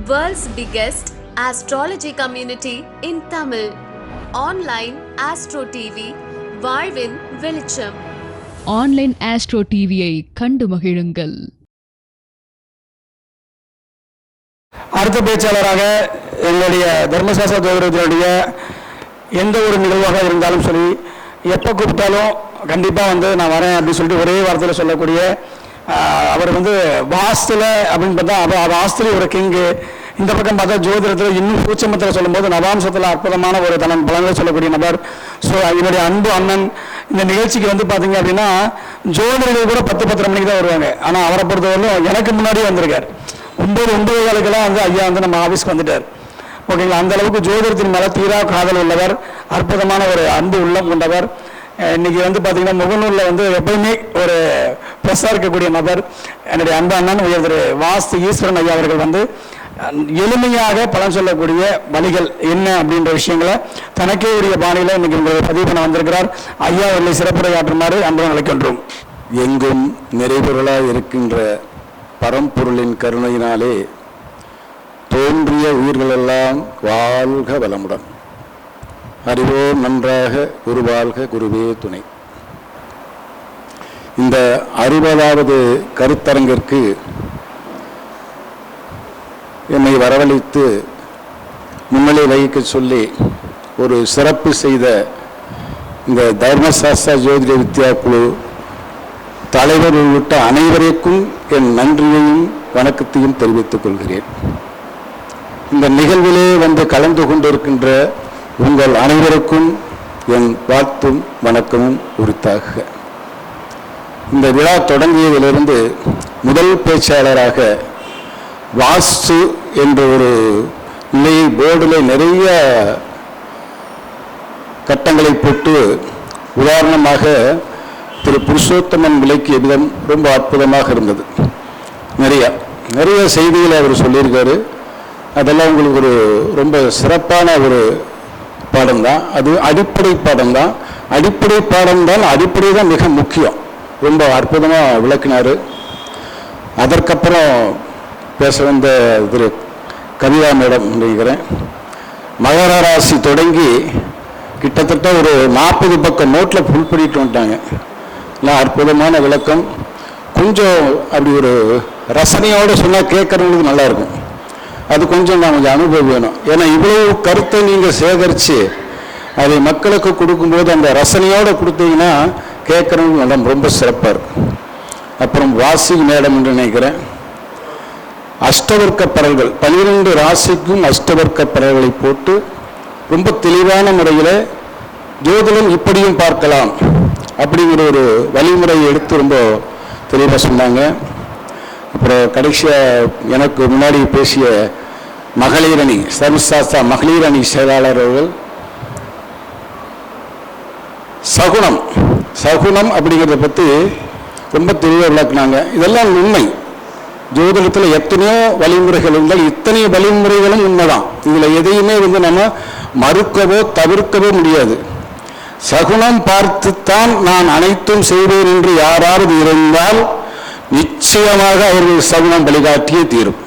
World's biggest astrology community in Tamil. Online Astro TV, வாழ்வின் வெளிச்சம். Online astro டிவியை கண்டு மகிழுங்கள். அடுத்த பேச்சாளராக எங்களுடைய தர்மசாஸ்திர ஜோதிடத்தினுடைய எந்த ஒரு நிகழ்வாக இருந்தாலும் சரி, எப்போ கூப்பிட்டாலும் கண்டிப்பாக நான் வரேன் அப்படின்னு சொல்லிட்டு ஒரே வார்த்தையில் சொல்லக்கூடிய அவர் வாஸ்துல அப்படின்னு பார்த்தா வாஸ்துல ஒரு கிங்கு. இந்த பக்கம் பார்த்தா ஜோதிடத்தில் இன்னும் சூட்சமத்தில் சொல்லும்போது நவாம்சத்தில் அற்புதமான ஒரு பலன்களை சொல்லக்கூடிய நபர். ஸோ என்னுடைய அன்பு அண்ணன் இந்த நிகழ்ச்சிக்கு பார்த்தீங்க அப்படின்னா ஜோதிடர்கள் கூட 10-10:30 மணிக்கு தான் வருவாங்க. ஆனால் அவரை பொறுத்தவரையிலும் எனக்கு முன்னாடியே வந்திருக்கார். 9-9:15 ஐயா நம்ம ஆஃபீஸ்க்கு வந்துட்டார். ஓகேங்களா, அந்த அளவுக்கு ஜோதிடத்தின் மேலே தீரா காதல் உள்ளவர், அற்புதமான ஒரு அன்பு உள்ளம் கொண்டவர். இன்னைக்கு பார்த்தீங்கன்னா முகநூலில் எப்பயுமே ஒரு ப்ளஸ்ஸாக இருக்கக்கூடிய நபர் என்னுடைய அன்பு அண்ணன் உயர் திரு வாஸ்து ஈஸ்வரன் ஐயா அவர்கள் எளிமையாக பலன் சொல்லக்கூடிய வழிகள் என்ன அப்படின்ற விஷயங்களை தனக்கே உரிய பாணியில் இன்னைக்கு உங்களை பதிவு பண்ண வந்திருக்கிறார். ஐயா அவர்களை சிறப்புரையாற்றுமாறு அன்புடன் அழைக்கின்றோம். எங்கும் நிறைபொருளாக இருக்கின்ற பரம்பொருளின் கருணையினாலே தோன்றிய உயிர்களெல்லாம் வாழ்க வளமுடன். அறிவோம் நன்றாக, குருவாழ்க, குருவே துணை. இந்த 60வது கருத்தரங்கிற்கு என்னை வரவழைத்து முன்னிலை வகிக்க சொல்லி ஒரு சிறப்பு செய்த இந்த தர்மசாஸ்திர ஜோதிட வித்யா குழு தலைவர் உள்ளிட்ட அனைவருக்கும் என் நன்றியையும் வணக்கத்தையும் தெரிவித்துக் கொள்கிறேன். இந்த நிகழ்விலே கலந்து கொண்டிருக்கின்ற உங்கள் அனைவருக்கும் என் வாழ்த்தும் வணக்கமும் உரித்தாக. இந்த விழா தொடங்கியதிலிருந்து முதல் பேச்சாளராக வாஸ்து என்ற ஒரு நிலையை போர்டில் நிறைய கட்டங்களை போட்டு உதாரணமாக திரு புருஷோத்தமன் விளக்கிய விதம் ரொம்ப அற்புதமாக இருந்தது. நிறைய செய்திகளை அவர் சொல்லியிருக்காரு. அதெல்லாம் உங்களுக்கு ஒரு ரொம்ப சிறப்பான ஒரு பாடம் தான். அது அடிப்படை பாடம் தான். அடிப்படை தான் மிக முக்கியம். ரொம்ப அற்புதமாக விளக்கினார். அதற்கப்புறம் பேச வந்த திரு கவிதா மேடம் நினைக்கிறேன், மகர ராசி தொடங்கி கிட்டத்தட்ட ஒரு 40 பக்கம் நோட்டில் ஃபுல் பண்ணிட்டு வந்துட்டாங்க. எல்லாம் அற்புதமான விளக்கம். கொஞ்சம் அப்படி ஒரு ரசனையோடு சொன்னால் கேட்குறவங்களுக்கு நல்லாயிருக்கும். அது கொஞ்சம் அனுபவம் வேணும். ஏன்னா இவ்வளவு கருத்தை நீங்கள் சேகரித்து அதை மக்களுக்கு கொடுக்கும்போது அந்த ரசனையோடு கொடுத்தீங்கன்னா கேட்குறவங்க ரொம்ப சிறப்பாக இருக்கும். அப்புறம் வாசி மேடம் என்று நினைக்கிறேன், அஷ்டவர்க்க பரல்கள் 12 ராசிக்கும் அஷ்டவர்க்க பரல்களை போட்டு ரொம்ப தெளிவான முறையில் ஜோதிடம் இப்படியும் பார்க்கலாம் அப்படிங்கிற ஒரு வழிமுறையை எடுத்து ரொம்ப தெளிவாக சொன்னாங்க. அப்புறம் கடைசியாக எனக்கு முன்னாடி பேசிய மகளிர் அணி சர்வசாஸ்திரா மகளிர் அணி செயலாளர் அவர்கள் சகுனம் அப்படிங்கிறத பற்றி ரொம்ப தெளிவாக விளக்குனாங்க. இதெல்லாம் உண்மை. ஜோதிடத்தில் எத்தனையோ வழிமுறைகள் இருந்தால் இத்தனை வழிமுறைகளும் உண்மைதான். இதில் எதையுமே நம்ம மறுக்கவோ தவிர்க்கவோ முடியாது. சகுனம் பார்த்துத்தான் நான் அனைத்தும் செய்வேன் என்று யாராவது இருந்தால் நிச்சயமாக அவர்கள் சகுனம் வழிகாட்டியே தீரும்.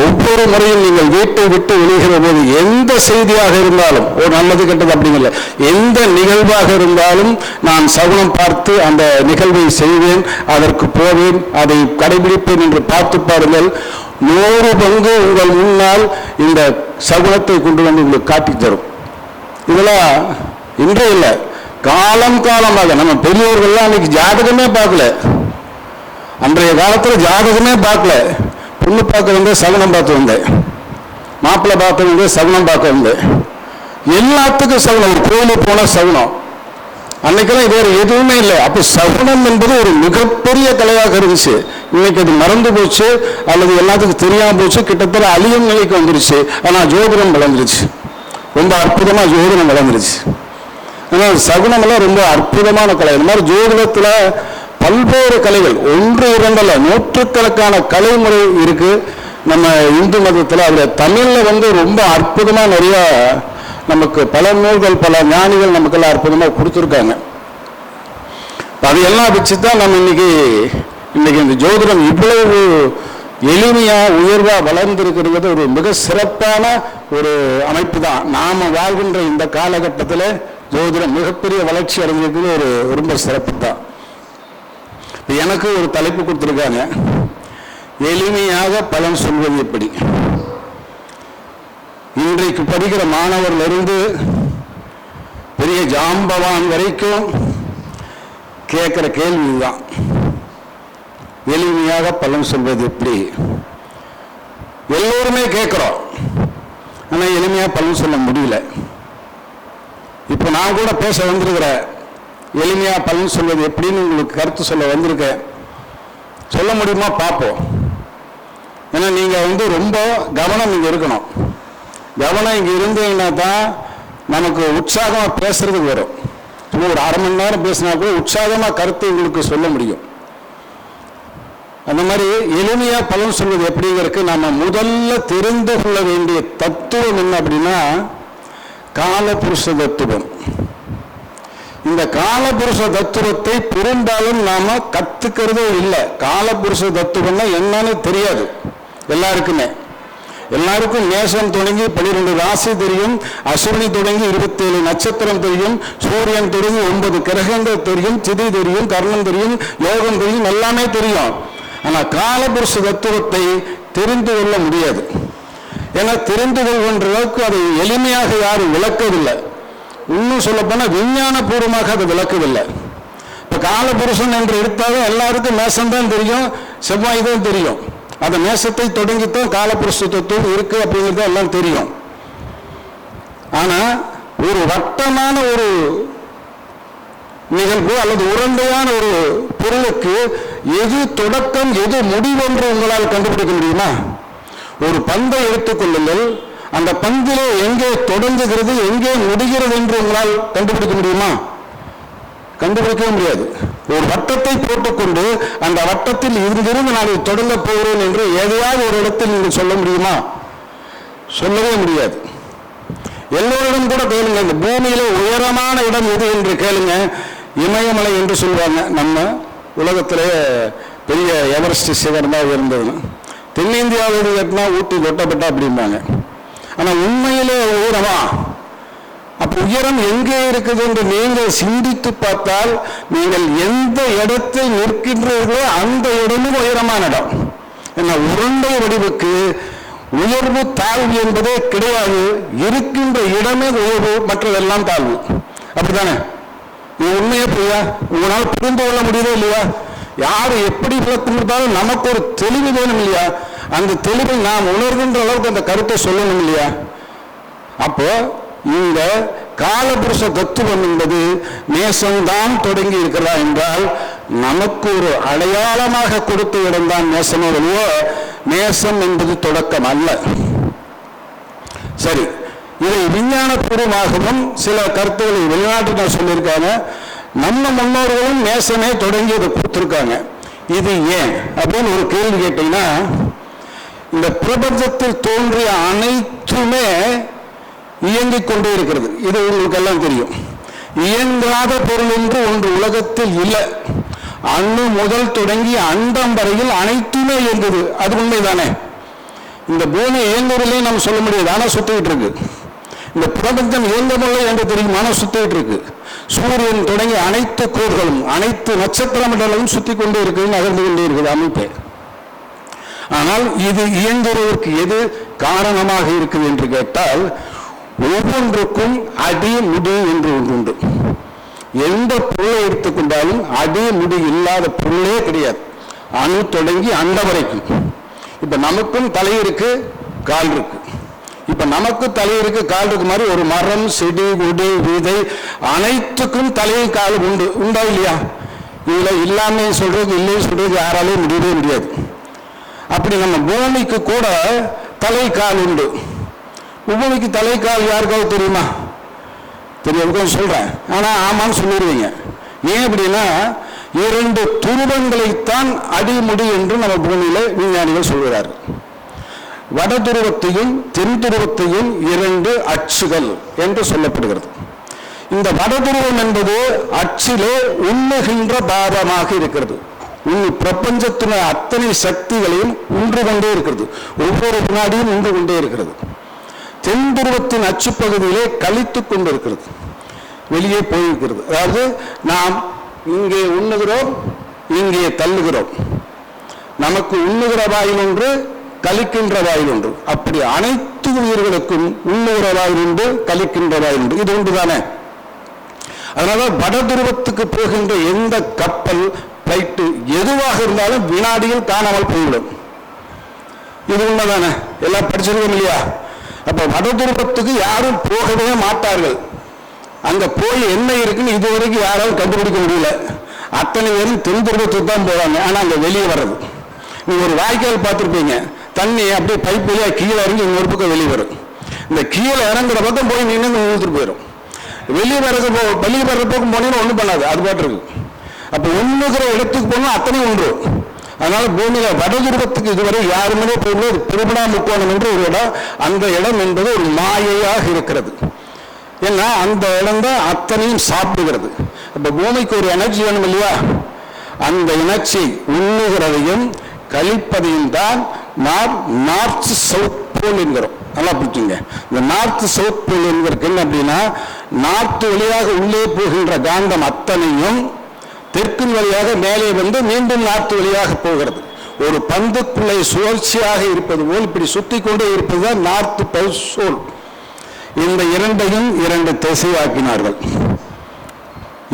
ஒவ்வொரு முறையும் நீங்கள் வீட்டை விட்டு வெளியேற போது எந்த செய்தியாக இருந்தாலும், ஒரு நல்லது கெட்டது அப்படிங்கல, எந்த நிகழ்வாக இருந்தாலும் நான் சகுனம் பார்த்து அந்த நிகழ்வை செய்வேன், அதற்கு போவேன், அதை கடைபிடிப்பேன் என்று பார்த்து பாருங்கள். 100 பங்கு உங்கள் முன்னால் இந்த சகுனத்தை கொண்டு உங்களுக்கு காட்டி தரும். இதெல்லாம் இன்றே இல்லை, காலமாக நம்ம பெரியவர்கள்லாம் அன்னைக்கு ஜாதகமே பார்க்கல. அன்றைய காலத்தில் ஜாதகமே பார்க்கல. பொண்ணு பார்க்க வந்தேன், சகுனம் பார்த்து வந்தேன். மாப்பிள்ளை பார்க்க வந்தேன், சகுனம் பார்க்க வந்தேன். எல்லாத்துக்கும் சகுனம். ஒரு கோயிலுக்கு போனால் சகுனம். அன்னைக்கெல்லாம் வேறு எதுவுமே இல்லை. அப்போ சகுனம் என்பது ஒரு மிகப்பெரிய கலையாக இருந்துச்சு. இன்னைக்கு அது மறந்து போச்சு அல்லது எல்லாத்துக்கும் தெரியாமல் போச்சு. கிட்டத்தட்ட அழியும் நிலைக்கு வந்துருச்சு. ஆனால் ஜோதிடம் வளர்ந்துருச்சு. ரொம்ப அற்புதமாக ஜோதிடம் வளர்ந்துருச்சு. ஆனால் சகுனமெல்லாம் ரொம்ப அற்புதமான கலை. இந்த மாதிரி ஜோதிடத்தில் பல்வேறு கலைகள், 1-2 அல்ல, நூற்றுக்கணக்கான கலைமுறை இருக்கு நம்ம இந்து மதத்தில். அதில் தமிழில் ரொம்ப அற்புதமாக நிறைய நமக்கு பல நூல்கள், பல ஞானிகள் நமக்கெல்லாம் அற்புதமாக கொடுத்துருக்காங்க. அதையெல்லாம் வச்சு தான் நம்ம இன்னைக்கு இந்த ஜோதிடம் இவ்வளவு எளிமையாக உயர்வாக வளர்ந்திருக்கிறது ஒரு மிக சிறப்பான ஒரு அமைப்பு தான். நாம் வாழ்கின்ற இந்த காலகட்டத்தில் ஜோதிடம் மிகப்பெரிய வளர்ச்சி அடைஞ்சிருக்கிறது ஒரு ரொம்ப சிறப்பு தான். எனக்கு ஒரு தலைப்பு கொடுத்துருக்காங்க, எளிமையாக பலன் சொல்வது எப்படி. இன்றைக்கு படிக்கிற மாணவர்களிருந்து பெரிய ஜாம்பவான் வரைக்கும் கேட்குற கேள்வி இதுதான், எளிமையாக பலன் சொல்வது எப்படி. எல்லோருமே கேட்குறோம், ஆனால் எளிமையாக பலன் சொல்ல முடியல. இப்போ நான் கூட பேச வந்திருக்கிற எளிமையாக பலன் சொல்வது எப்படின்னு உங்களுக்கு கருத்து சொல்ல வந்திருக்கேன். சொல்ல முடியுமா பார்ப்போம். ஏன்னா நீங்கள் ரொம்ப கவனம் இங்கே இருக்கணும். கவனம் இங்கே இருந்தீங்கன்னா தான் நமக்கு உற்சாகமாக பேசுறதுக்கு வரும். சும்மா ஒரு அரை மணி நேரம் பேசினா கூட உற்சாகமாக கருத்து உங்களுக்கு சொல்ல முடியும். அந்த மாதிரி எளிமையாக பலன் சொல்வது எப்படிங்கிறதுக்கு நம்ம முதல்ல தெரிந்து கொள்ள வேண்டிய தத்துவம் என்ன அப்படின்னா காலபுருஷ தத்துவம். இந்த காலபுருஷ தத்துவத்தை பெரும்பாலும் நாம கத்துக்கிறதே இல்லை. காலபுருஷ தத்துவம்னா என்னன்னு தெரியாது எல்லாருக்குமே. எல்லாருக்கும் மேஷம் தொடங்கி 12 ராசி தெரியும், அஸ்வினி தொடங்கி 27 நட்சத்திரம் தெரியும், சூரியன் தொடங்கி 9 கிரகங்கள் தெரியும், திதி தெரியும், கர்ணம் தெரியும், யோகம் தெரியும், எல்லாமே தெரியும். ஆனால் காலபுருஷ தத்துவத்தை தெரிந்து கொள்ள முடியாது. ஏன்னா தெரிந்து கொள்கின்ற அளவுக்கு அதை எளிமையாக யாரும் விளக்கவில்லை. இன்னும் சொல்ல போனால் விஞ்ஞான பூர்வமாக அதை விளக்கவில்லை. இப்போ காலபுருஷன் என்று எடுத்தாலும் எல்லாருக்கும் மேசம்தான் தெரியும், செவ்வாய் தான் தெரியும். அந்த மேசத்தை தொடங்கித்தான் காலபுருஷ தத்துவம் இருக்கு அப்படிங்கிறது எல்லாம் தெரியும். ஆனால் ஒரு வட்டமான ஒரு நிகழ்வு அல்லது உருண்டையான ஒரு பொருளுக்கு எது தொடக்கம் எது முடிவென்று உங்களால் கண்டுபிடிக்க முடியுமா? ஒரு பந்தை எடுத்துக்கொள்ளுங்கள், அந்த பந்திலே எங்கே தொடங்குகிறது எங்கே முடிகிறது என்று உங்களால் கண்டுபிடிக்க முடியுமா? கண்டுபிடிக்கவே முடியாது. ஒரு வட்டத்தை போட்டுக்கொண்டு அந்த வட்டத்தில் இங்கிருந்து நான் தொடங்க போகிறேன் என்று எதையாவது ஒரு இடத்தில் நீங்கள் சொல்ல முடியுமா? சொல்லவே முடியாது. எல்லோரிடம் கூட கேளுங்க, இந்த பூமியில உயரமான இடம் எது என்று கேளுங்க. இமயமலை என்று சொல்லுவாங்க. நம்ம உலகத்திலே பெரிய எவரெஸ்ட் சிகரம் தான் உயர்ந்ததுன்னு. தென்னிந்தியாவோடு கேட்டினா ஊட்டி கொட்டப்பட்டா அப்படிம்பாங்க. ஆனால் உண்மையிலே உயரமா? அப்போ உயரம் எங்கே இருக்குது என்று நீங்கள் சிந்தித்து பார்த்தால் நீங்கள் எந்த இடத்தில் நிற்கின்றீர்களோ அந்த இடமும் உயரமான இடம். ஏன்னா உருண்டை வடிவுக்கு உயர்வு தாழ்வு என்பதே கிடையாது. இருக்கின்ற இடமே உயர்வு, மற்றதெல்லாம் தாழ்வு. அப்படித்தானே? இது உண்மையே புரியா? உங்களால் புரிந்து கொள்ள முடியவே இல்லையா? யாரு எப்படி விளக்குந்தாலும் நமக்கு ஒரு தெளிவு வேணும் இல்லையா? அந்த தெளிவை நாம் உணர்கின்ற அளவுக்கு அந்த கருத்தை சொல்லணும் இல்லையா? அப்போ இந்த காலபுருஷ தத்துவம் என்பது மேசம்தான் தொடங்கி இருக்கிறதா என்றால் நமக்கு ஒரு அடையாளமாக கொடுத்த இடம்தான் மேசமே வெளிய மேசம் என்பது தொடக்கம் அல்ல. சரி, இதை விஞ்ஞான பூர்வமாகவும் சில கருத்துக்களை வெளிநாட்டில் சொல்லியிருக்காங்க. நம்ம முன்னோர்களும் மேசமே தொடங்கி இதை கொடுத்துருக்காங்க. இது ஏன் அப்படின்னு ஒரு கேள்வி கேட்டீங்கன்னா, இந்த பிரபஞ்சத்தில் தோன்றிய அனைத்துமே இயங்கிக் கொண்டே இருக்கிறது. இது உங்களுக்கு எல்லாம் தெரியும். இயங்காத பொருள் என்று ஒன்று உலகத்தில் இல்லை. அணு முதல் தொடங்கி அண்டம் வரையில் அனைத்துமே இயங்குது. அது உண்மைதானே? இந்த பூமி இயங்குவதிலே நம்ம சொல்ல முடியாது, ஆனால் சுத்திட்டு இருக்கு. இந்த பிரபஞ்சம் இயங்கவில்லை என்று தெரியும், ஆனால் சுத்திட்டு இருக்கு. சூரியன் தொடங்கி அனைத்து கோள்களும் அனைத்து நட்சத்திர மண்டலமும் சுத்தி கொண்டே இருக்குது, நகர்ந்து கொண்டே இருக்குது அமைப்பு. ஆனால் இது இயங்குவதற்கு எது காரணமாக இருக்குது என்று கேட்டால், ஒவ்வொன்றுக்கும் அடி முடி என்று ஒன்றுண்டு. எந்த பொருளை எடுத்துக்கொண்டாலும் அடி முடி இல்லாத பொருளே கிடையாது, அணு தொடங்கி அண்ட வரைக்கும். இப்ப நமக்கும் தலை இருக்கு, கால் இருக்கு. இப்ப நமக்கு தலை இருக்கு, கால் இருக்கு மாதிரி ஒரு மரம், செடி, கொடி, விதை அனைத்துக்கும் தலையும் கால் உண்டு. உண்டா இல்லையா? இதுல இல்லாம சொல்றது இல்லைன்னு சொல்றது யாராலையும் முடியவே முடியாது. அப்படி நம்ம பூமிக்கு கூட தலை கால் உண்டு. பூமிக்கு தலை கால் யாருக்காவது தெரியுமா? தெரியாது சொல்றேன், ஆனா ஆமான்னு சொல்லிடுவீங்க. ஏன் அப்படின்னா, 2 துருவங்களைத்தான் அடிமுடி என்று நம்ம பூமியில விஞ்ஞானிகள் சொல்கிறார்கள். வட துருவத்தையும் தென் துருவத்தையும் 2 அச்சுகள் என்று சொல்லப்படுகிறது. இந்த வட துருவம் என்பது அச்சிலே உண்ணுகின்ற பாவமாக இருக்கிறது. பிரபஞ்சத்தின அத்தனை சக்திகளையும் உண்டு கொண்டே இருக்கிறது. ஒவ்வொரு வினாடியும் உண்டு கொண்டே இருக்கிறது. தென் துருவத்தின் அச்சுப்பகுதியிலே கழித்துக் கொண்டிருக்கிறது, வெளியே போயிருக்கிறது. அதாவது நாம் இங்கே உண்ணுகிறோம், இங்கே தள்ளுகிறோம். நமக்கு உண்ணுகிற வாயில் ஒன்று, கழிக்கின்ற வாயில் ஒன்று. அப்படி அனைத்து உயிர்களுக்கும் உண்ணுகிற வாயில் உண்டு, கழிக்கின்ற வாயில் உண்டு. இது ஒன்றுதானே. அதனால வட துருவத்துக்கு போகின்ற எந்த கப்பல், பிளைட்டு எதுவாக இருந்தாலும் வினாடியில் காணாமல் போய்விடும். இது உண்மைதானே, எல்லாம் படிச்சிருக்கோம் இல்லையா? அப்ப வட துருவத்துக்கு யாரும் போகவே மாட்டார்கள். அங்க போய் என்ன இருக்குன்னு இதுவரைக்கும் யாராலும் கண்டுபிடிக்க முடியல. அத்தனை பேரும் தென் துருவத்துக்கு தான் போறாங்க. ஆனா அங்க வெளியே வர்றது, நீங்க ஒரு வாய்க்கால் பார்த்துருப்பீங்க, தண்ணி அப்படியே பைப் வழியா கீழே இறங்கி இன்னொரு பக்கம் வெளியே வரும். இந்த கீழே இறங்குற பக்கம் போய் நின்று நின்றுட்டு போயிடும். வெளியே வர்றது பக்கம் போனீங்கன்னா ஒன்றும் பண்ணாது, அது பாட்டு இருக்கு. அப்போ ஒண்ணுகிற இடத்துக்கு போனால் அத்தனை ஒன்று. அதனால பூமியில வட துருவத்துக்கு இதுவரை யாருமே போய் திருவிழா முக்கோணம் என்று ஒரு இடம், அந்த இடம் என்பது ஒரு மாயையாக இருக்கிறது. ஏன்னா அந்த இடம் தான் அத்தனையும் சாப்பிடுகிறது. அப்ப பூமிக்கு ஒரு எனர்ஜி வேணும் இல்லையா? அந்த எனர்ஜி உண்ணுகிறதையும் கழிப்பதையும் தான் நாம் நார்த் சவுத் போல் என்கிறோம். நல்லா புரிஞ்சுங்க. இந்த நார்த் சவுத் போல் என்கிறதுக்கு என்ன அப்படின்னா, நார்த் வழியாக உள்ளே போகின்ற காந்தம் அத்தனையும் தெற்கின் வழியாக மேலே வந்து மீண்டும் நார்த் வழியாக போகிறது. ஒரு பந்துக்குள்ளே சுழற்சியாக இருப்பது போல் இப்படி சுத்தி கொண்டே இருப்பதுதான் நார்த் பவுல் சோல். இந்த இரண்டையும் இரண்டு திசையாக்கினார்கள்,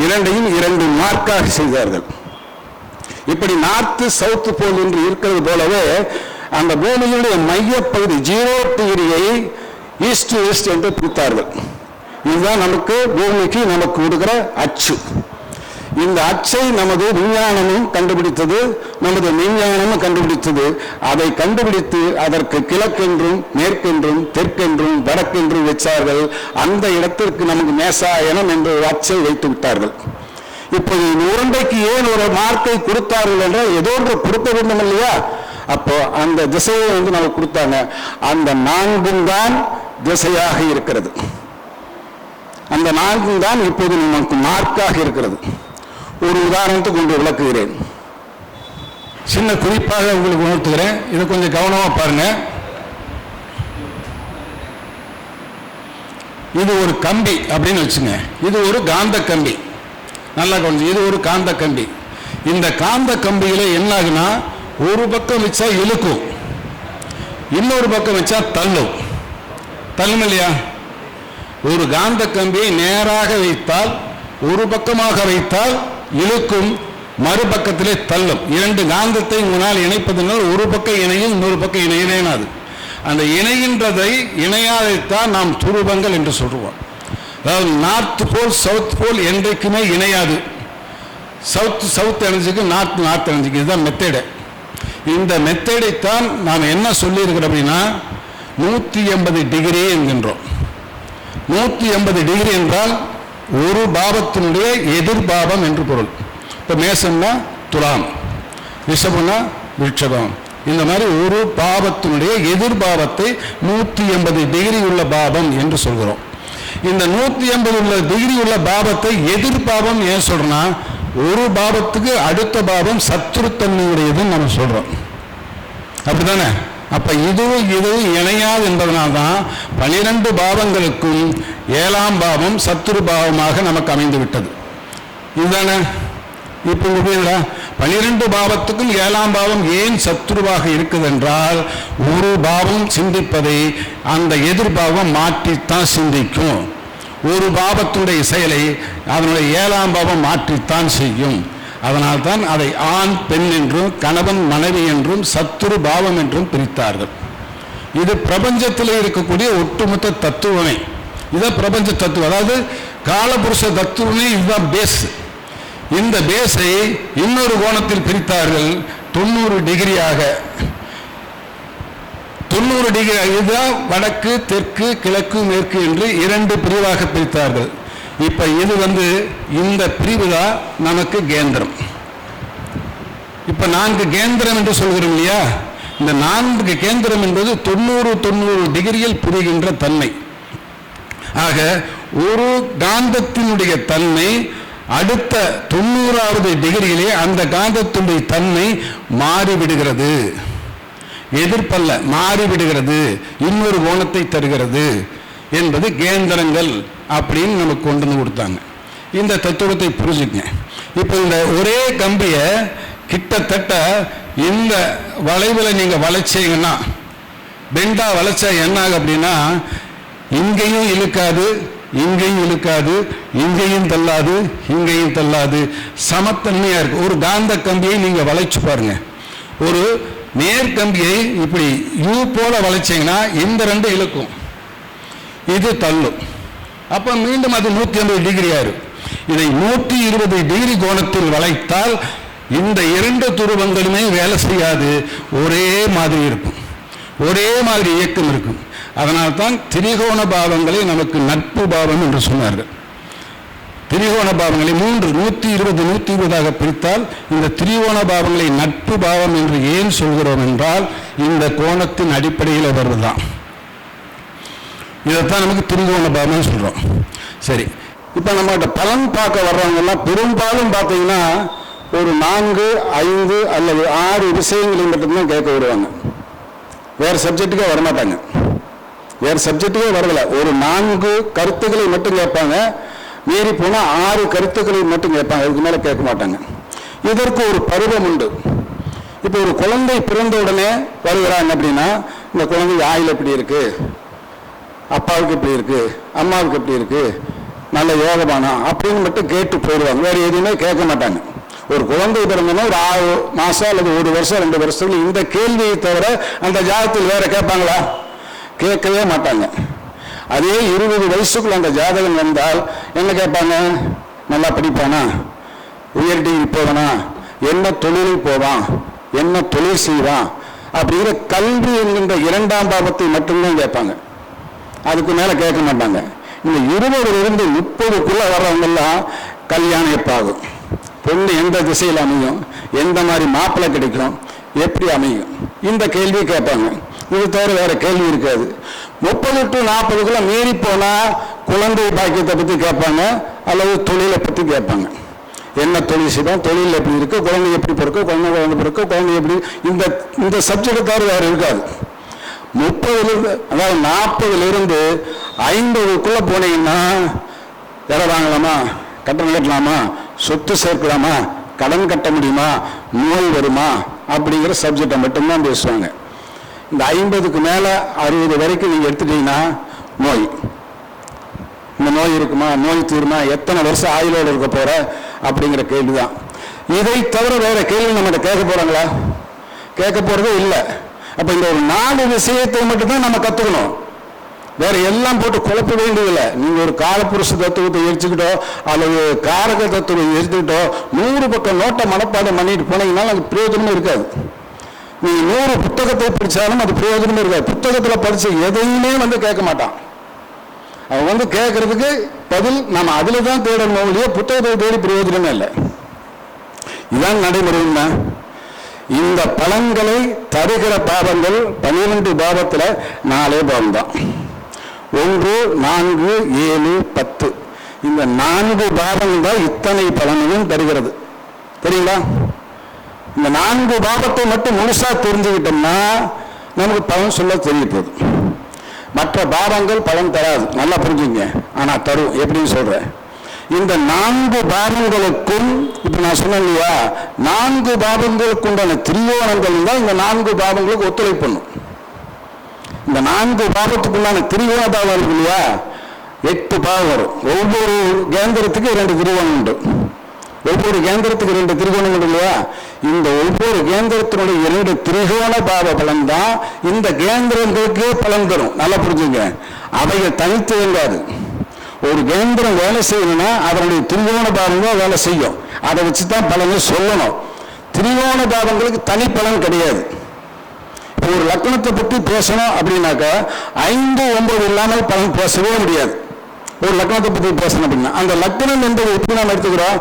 இரண்டையும் இரண்டு மார்க்காக செய்தார்கள். இப்படி நார்த்து சவுத் போல் என்று இருக்கிறது போலவே அந்த பூமியினுடைய மையப்பகுதி 0 டிகிரியை ஈஸ்ட் வெஸ்ட் என்று பிரித்தார்கள். இதுதான் நமக்கு பூமிக்கு நமக்கு கொடுக்கிற அச்சு. இந்த அச்சை நமது விஞ்ஞானமும் கண்டுபிடித்தது, நமது விஞ்ஞானமும் கண்டுபிடித்தது. அதை கண்டுபிடித்து அதற்கு கிழக்கென்றும் மேற்கென்றும் தெற்கென்றும் வடக்கென்றும் வச்சார்கள். அந்த இடத்திற்கு நமக்கு மேசாயனம் என்று அச்சை வைத்து விட்டார்கள். இப்போது உருண்டைக்கு ஏன் ஒரு மார்க்கை கொடுத்தார்கள் என்றால் ஏதோ ஒன்று கொடுக்க வேண்டும் இல்லையா? அப்போ அந்த திசையை வந்து நமக்கு கொடுத்தாங்க. அந்த 4 தான் திசையாக இருக்கிறது. அந்த 4 தான் இப்போது நமக்கு மார்க்காக இருக்கிறது. ஒரு உதாரணத்தை கொண்டு விளக்குகிறேன், சின்ன குறிப்பாக உங்களுக்கு உணர்த்துகிறேன். இதை கொஞ்சம் கவனமா பாருங்க. இது ஒரு கம்பி அப்படின்னு வச்சுங்க. இது ஒரு காந்த கம்பி. நல்லா கவனிச்சு, இது ஒரு காந்த கம்பி. இந்த காந்த கம்பியில என்ன ஆகுனா, ஒரு பக்கம் வச்சா இழுக்கும், இன்னொரு பக்கம் வச்சா தள்ளும். தள்ளும் இல்லையா? ஒரு காந்த கம்பியை நேராக வைத்தால், ஒரு பக்கமாக வைத்தால் இழுக்கும், மறுபக்கத்திலே தள்ளும். 2 காந்தத்தை உங்களால் இணைப்பதனால் ஒரு பக்கம் இணையும், இன்னொரு பக்கம் இணையாது. அந்த இணைகின்றதை இணையாதைத்தான் நாம் துருவங்கள் என்று சொல்லுவோம். அதாவது நார்த் போல் சவுத் போல் என்றைக்குமே இணையாது. சவுத் எனர்ஜிக்கு நார்த் எனர்ஜிக்கு, இதுதான் மெத்தேடு. இந்த மெத்தேடைத்தான் நாம் என்ன சொல்லியிருக்கிறோம் அப்படின்னா 180 டிகிரி என்கின்றோம். 180 டிகிரி என்றால் ஒரு பாவத்தினுடைய எதிர்பாவம் என்று பொருள். இப்போ மேசம்னா துலாம், ரிஷபம்னா விருட்சபம். இந்த மாதிரி ஒரு பாவத்தினுடைய எதிர்பாவத்தை 180 டிகிரி உள்ள பாவம் என்று சொல்கிறோம். இந்த 180 டிகிரி உள்ள பாவத்தை எதிர்பாவம் ஏன் சொல்றோம்னா, ஒரு பாவத்துக்கு அடுத்த பாவம் சத்துருத்தன்மையுடையதுன்னு நம்ம சொல்றோம். அப்படித்தானே? அப்ப இதுவும் இணையாது என்பதனால்தான் 12 பாவங்களுக்கும் 7ஆம் பாவம் சத்துரு பாவமாக நமக்கு அமைந்து விட்டது. இதுதானே? இப்ப 12 பாவத்துக்கும் 7ஆம் பாவம் ஏன் சத்துருவாக இருக்குது என்றால், ஒரு பாவம் சிந்திப்பதை அந்த எதிர்பாவம் மாற்றித்தான் சிந்திக்கும். ஒரு பாவத்துடைய செயலை அதனுடைய 7ஆம் பாவம் மாற்றித்தான் செய்யும். அதனால்தான் அதை ஆண் பெண் என்றும் கணவன் மனைவி என்றும் சத்துரு பாவம் என்றும் பிரித்தார்கள். இது பிரபஞ்சத்தில் இருக்கக்கூடிய ஒட்டுமொத்த தத்துவமே. இதான் பிரபஞ்ச தத்துவம். அதாவது காலபுருஷ தத்துவமே இதுதான் பேஸ். இந்த பேஸை இன்னொரு கோணத்தில் பிரித்தார்கள் 90 டிகிரியாக. 90 டிகிரி, இதுதான் வடக்கு தெற்கு கிழக்கு மேற்கு என்று 2 பிரிவாக பிரித்தார்கள். இப்ப இது இந்த பிரிவு தான் நமக்கு கேந்திரம். இப்ப 4 கேந்திரம் என்று சொல்கிறோம் இல்லையா? இந்த 4 கேந்திரம் என்பது 90 டிகிரியில் புரிகின்ற தன்மை. ஆக ஒரு காந்தத்தினுடைய தன்மை அடுத்த 90வது டிகிரியிலே அந்த காந்தத்துடைய தன்மை மாறிவிடுகிறது. எதிர்ப்பல்ல, மாறிவிடுகிறது, இன்னொரு கோணத்தை தருகிறது என்பது கேந்திரங்கள் அப்படின்னு நமக்கு கொண்டு வந்து கொடுத்தாங்க. இந்த தத்துவத்தை புரிஞ்சுக்கங்க. இப்போ இந்த ஒரே கம்பியை கிட்டத்தட்ட இந்த வளைவில் நீங்கள் வளைச்சீங்கன்னா, பெண்டா வளைச்சா என்ன ஆகும் அப்படின்னா, இங்கேயும் இழுக்காது, இங்கேயும் இழுக்காது, இங்கேயும் தள்ளாது, இங்கேயும் தள்ளாது, சமத்தன்மையாக இருக்கு. ஒரு காந்த கம்பியை நீங்கள் வளைச்சு பாருங்க. ஒரு நேர்கம்பியை இப்படி யூ போல வளைச்சிங்கன்னா இந்த ரெண்டு இழுக்கும், இது தள்ளும். அப்போ மீண்டும் அது 180 டிகிரி ஆயிரும். இதை 120 டிகிரி கோணத்தில் வளைத்தால் இந்த இரண்டு துருவங்களுமே வேலை செய்யாது, ஒரே மாதிரி இருக்கும், ஒரே மாதிரி இயக்கம் இருக்கும். அதனால்தான் திரிகோண பாவங்களை நமக்கு நட்பு பாவம் என்று சொன்னார்கள். திரிகோண பாவங்களை 120 பிரித்தால் இந்த திரிகோண பாவங்களை நட்பு பாவம் என்று ஏன் சொல்கிறோம் என்றால் இந்த கோணத்தின் அடிப்படையில் வருவதுதான். இதைத்தான் நமக்கு திரிகோண பாவம் சொல்றோம். சரி, இப்போ நம்மகிட்ட பலன் பார்க்க வர்றவங்கெல்லாம் பெரும்பாலும் பார்த்தீங்கன்னா ஒரு 4, 5 அல்லது 6 விஷயங்களை மட்டும்தான் கேட்க வருவாங்க. வேற சப்ஜெக்டுக்கே வரமாட்டாங்க, வேற சப்ஜெக்டுக்கே வரல. ஒரு 4 கருத்துக்களை மட்டும் கேட்பாங்க, மீறி போனால் 6 கருத்துக்களை மட்டும் கேட்பாங்க, அதுக்கு மேலே கேட்க மாட்டாங்க. இதற்கு ஒரு பருவம் உண்டு. இப்போ ஒரு குழந்தை பிறந்த உடனே வருகிறாங்க அப்படின்னா, இந்த குழந்தை ஆயில் எப்படி இருக்கு, அப்பாவுக்கு எப்படி இருக்கு, அம்மாவுக்கு எப்படி இருக்கு, நல்ல யோகமானா அப்படின்னு மட்டும் கேட்டு போயிடுவாங்க, வேற எதுவுமே கேட்க மாட்டாங்க. ஒரு குழந்தை பிறந்தனா ஒரு 6 மாசம் அல்லது 1 வருஷம் 2 வருஷத்துக்கு இந்த கேள்வியை தவிர அந்த ஜாதகத்தில் வேற கேட்பாங்களா? கேட்கவே மாட்டாங்க. அதே 20 வயசுக்குள்ள அந்த ஜாதகம் வந்தால் என்ன கேட்பாங்க? நல்லா படிப்பானா, உயர் டிகிரி போவானா, என்ன தொழிலில் போவான், என்ன தொழில் செய்வான் அப்படிங்கிற கல்வி என்கின்ற 2ஆம் பாவத்தை மட்டும்தான் கேட்பாங்க, அதுக்கு மேல கேட்க மாட்டாங்க. இந்த 20லிருந்து 30க்குள்ள வர்றவங்கெல்லாம் கல்யாணம் எப்ப ஆகும், பொண்ணு எந்த திசையில் அமையும், எந்த மாதிரி மாப்பிள்ளை கிடைக்கும், எப்படி அமையும், இந்த கேள்வி கேட்பாங்க. இது தவிர வேற கேள்வி இருக்காது. 30 to 40க்குள்ள மீறி போனா குழந்தை பாக்கியத்தை பத்தி கேட்பாங்க அல்லது தொழிலை பத்தி கேட்பாங்க. என்ன தொழில் செய்வோம், தொழில் எப்படி இருக்கு, குழந்தை எப்படி பிறக்கும், குழந்தை பிறக்கும், குழந்தை எப்படி, இந்த சப்ஜெக்ட் தவிர வேற இருக்காது. 30லிருந்து அதாவது 40லிருந்து 50க்குள்ள போனீங்கன்னா இடம் வாங்கலாமா, கட்டணம் கட்டலாமா, சொத்து சேர்க்கலாமா, கடன் கட்ட முடியுமா, நோய் வருமா அப்படிங்கிற சப்ஜெக்டை மட்டும்தான் பேசுவாங்க. இந்த 50க்கு மேல 60 வரைக்கும் நீங்க எடுத்துட்டீங்கன்னா நோய், இந்த நோய் இருக்குமா, நோய் தீருமா, எத்தனை வருஷம் ஆயுளோடு இருக்க போற அப்படிங்கிற கேள்விதான். இதை தவிர வேற கேள்வி நம்ம கேட்க போறாங்களா? கேட்க போறதே இல்லை. அப்ப இந்த ஒரு 4 விஷயத்தை மட்டும்தான் நம்ம கத்துக்கணும், வேற எல்லாம் போட்டு குழப்ப வேண்டியதில்லை. நீங்க ஒரு காலப்புருஷ தத்துவத்தை எரிச்சுக்கிட்டோ அல்லது காரக தத்துவத்தை எரிச்சுக்கிட்டோ 100 பக்கம் நோட்டை மனப்பாடம் பண்ணிட்டு போனீங்கன்னாலும் அது பிரயோஜனமே இருக்காது. நீங்க 100 புத்தகத்தை படிச்சாலும் அது பிரயோஜனமே இருக்காது. புத்தகத்துல படிச்ச எதையுமே கேட்க மாட்டான். அவன் கேட்கறதுக்கு பதில் நம்ம அதுல தான் தேடணும் இல்லையா, புத்தகத்தை தேடி பிரயோஜனமே இல்லை. இதுதான் நடைமுறைன்னா. இந்த பலன்களை தருகிற பாவங்கள் 12 பாவத்துல 4 பாவம் தான். 1, 4, 7, 10 இந்த 4 பாவங்கள் தான் இத்தனை பலனையும் தருகிறது. தெரியுங்களா? இந்த 4 பாவத்தை மட்டும் முழுசா தெரிஞ்சுக்கிட்டோம்னா நமக்கு பலன் சொல்ல தெரிய போகுது. மற்ற பாவங்கள் பலன் தராது, நல்லா புரிஞ்சுங்க. ஆனா தரும். எப்படின்னு சொல்றேன். இந்த 4 பாவங்களுக்கும் இப்ப நான் சொன்னேன் இல்லையா, 4 பாவங்களுக்கு உண்டான திரிகோணங்கள் தான் இந்த 4 பாவங்களுக்கு ஒத்துழைப்பு பண்ணும். இந்த 4 பாவத்துக்குள்ளான திரிகோண பாவம் இருக்கு இல்லையா, 8 பாவம் வரும். ஒவ்வொரு கேந்திரத்துக்கு 2 திரிகோணம் உண்டு. ஒவ்வொரு கேந்திரத்துக்கு 2 திரிகோணம் உண்டு இல்லையா. இந்த ஒவ்வொரு கேந்திரத்தினுடைய 2 திரிகோண பாவ பலன் தான் இந்த கேந்திரங்களுக்கு பலன் தரும். நல்லா புரிஞ்சுங்க. அவைகள் தனித்து இயங்காது. ஒரு கேந்திரம் வேலை செய்யணும்னா அதனுடைய திரிகோண பாவம் தான் வேலை செய்யும். அதை வச்சுதான் பலனை சொல்லணும். திரிகோண பாவங்களுக்கு தனி பலன் கிடையாது. ஒரு லக்கணத்தை பற்றி பேசணும் அப்படின்னாக்கா 5, 9 இல்லாமல் பலன் பேசவே முடியாது. ஒரு லக்கணத்தை பற்றி பேசணும் அப்படின்னா அந்த லக்கணம் என்பது எப்படி நாம் எடுத்துக்கிறோம்,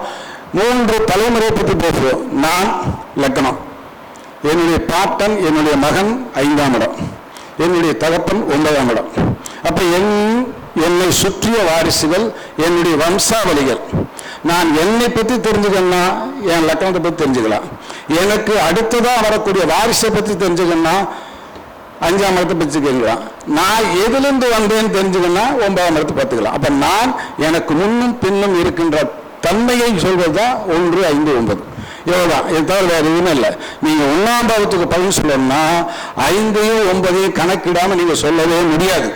3 தலைமுறையை பற்றி பேசுவோம். நான் லக்கணம், என்னுடைய பாட்டன் என்னுடைய மகன் 5ஆம் இடம், என்னுடைய தகப்பன் 9ஆம் இடம். அப்ப என்னை சுற்றிய வாரிசுகள், என்னுடைய வம்சாவளிகள். நான் என்னை பற்றி தெரிஞ்சுக்கணும்னா என் லக்கணத்தை பற்றி தெரிஞ்சுக்கலாம். எனக்கு அடுத்ததாக வரக்கூடிய வாரிசை பற்றி தெரிஞ்சுக்கணும்னா 5ஆம் இடத்தை பற்றி கேட்கலாம். நான் எதிலிருந்து வந்தேன்னு தெரிஞ்சுக்கணும்னா 9ஆம் இடத்தை பார்த்துக்கலாம். அப்போ நான் எனக்கு முன்னும் பின்னும் இருக்கின்ற தன்மையை சொல்வது தான் 1, 5, 9 இவ்வளோதான். இது தவிர வேறு எதுவுமே இல்லை. நீங்கள் 1ஆம் பாவத்துக்கு பதில் சொல்லணும்னா 5ஐயும் 9ஐயும் கணக்கிடாமல் நீங்கள் சொல்லவே முடியாது,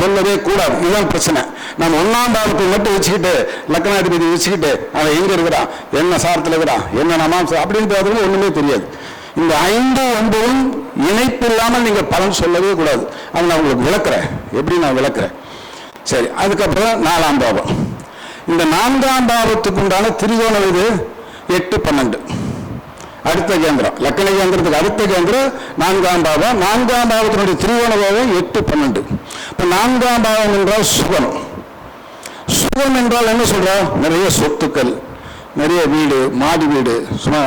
சொல்லவே கூடாது. இதுதான் பிரச்சனை. நம்ம 1ஆம் பாவத்தை மட்டும் வச்சுக்கிட்டு லக்னாதிபதி வச்சுக்கிட்டு அவன் எங்கே இருக்கிறான், என்ன சாரத்தில் இருக்கிறான், என்ன நமாம்சம் அப்படின்றது ஒன்றுமே தெரியாது. இந்த 5, 9ம் இணைப்பு இல்லாமல் நீங்கள் பலன் சொல்லவே கூடாது. அது நான் உங்களுக்கு விளக்குறேன், எப்படி நான் விளக்குறேன். சரி, அதுக்கப்புறம் 4ஆம் பாவம். இந்த 4ஆம் பாவத்துக்கு உண்டான திரிகோணம் இது 8, 12 அடுத்த கேந்திரம். லக்கண கேந்திரத்துக்கு அடுத்த கேந்திரம் 4ஆம் பாவம். 4ஆம் பாவத்தினுடைய திரிகோண பாவம் 8, 12. இப்போ 4ஆம் பாவம் என்றால் சுகம். சுகம் என்றால் என்ன சொல்றோம்? நிறைய சொத்துக்கள், நிறைய வீடு, மாடி வீடு, சும்மா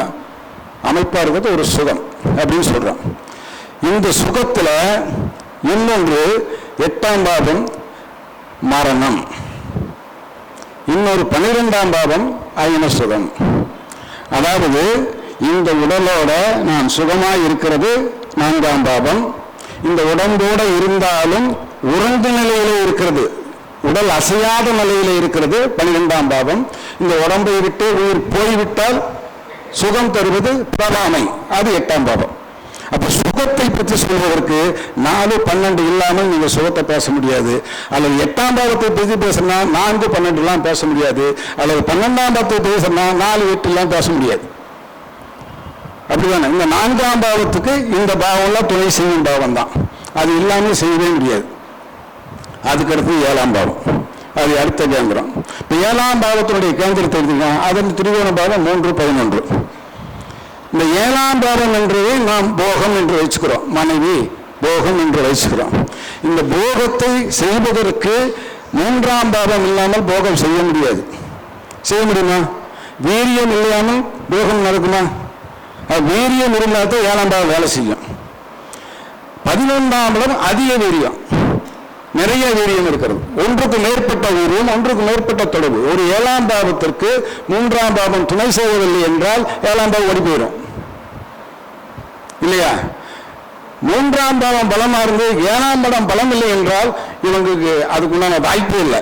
அமைப்பா இருக்கிறது ஒரு சுகம் அப்படின்னு சொல்றோம். இந்த சுகத்துல இன்னொன்று 8ஆம் பாவம் மரணம், இன்னொரு 12ஆம் பாவம் அயன சுகம். அதாவது இந்த உடலோட நான் சுகமாய் இருக்கிறது 4ஆம் பாவம். இந்த உடம்போட இருந்தாலும் உறந்த நிலையிலே இருக்கிறது, உடல் அசையாத நிலையிலே இருக்கிறது 12ஆம் பாவம். இந்த உடம்பை விட்டு உயிர் போய்விட்டால் சுகம் தருவது பிரபாமை, அது 8ஆம் பாவம். அப்ப சுகத்தை பற்றி சொல்வதற்கு 4, 12 இல்லாமல் நீங்க சுகத்தை பேச முடியாது. அல்லது 8ஆம் பாவத்தை பற்றி பேசினா 4, 12 எல்லாம் பேச முடியாது. அல்லது 12ஆம் பாவத்தை பேசினா 4, 8 எல்லாம் பேச முடியாது. அப்படிதானே? இந்த 4ஆம் பாவத்துக்கு இந்த பாவம்லாம் துணை செய்யும் பாவம் தான், அது இல்லாமல் செய்யவே முடியாது. அதுக்கடுத்து 7ஆம் பாவம், அது அடுத்த கேந்திரம். இப்போ 7ஆம் பாவத்தினுடைய கேந்திரத்தை எடுத்துக்கலாம். அதன் திரிகோண பாவம் 3, 11. இந்த 7ஆம் பாவம் என்றதை நாம் போகம் என்று வச்சுக்கிறோம், மனைவி போகம் என்று வச்சுக்கிறோம். இந்த போகத்தை செய்வதற்கு 3ஆம் பாவம் இல்லாமல் போகம் செய்ய முடியாது. செய்ய முடியுமா? வீரியம் இல்லாமல் போகம் நடக்குமா? வீரியம் இருந்தால் தான் 7ஆம் பாவம் வேலை செய்யும். 11ஆம் இடம் அதிக வீரியம், நிறைய வீரியம் இருக்கிறது. ஒன்றுக்கு மேற்பட்ட வீரியம், ஒன்றுக்கு மேற்பட்ட தொடர்பு. ஒரு 7ஆம் பாவத்திற்கு 3ஆம் பாவம் துணை செய்யவில்லை என்றால் 7ஆம் பாவம் ஓடி போயிடும் இல்லையா? 3ஆம் பாவம் பலமா இருந்து 7ஆம் இடம் பலம் இல்லை என்றால் இவங்களுக்கு அதுக்குண்டான வாய்ப்பு இல்லை,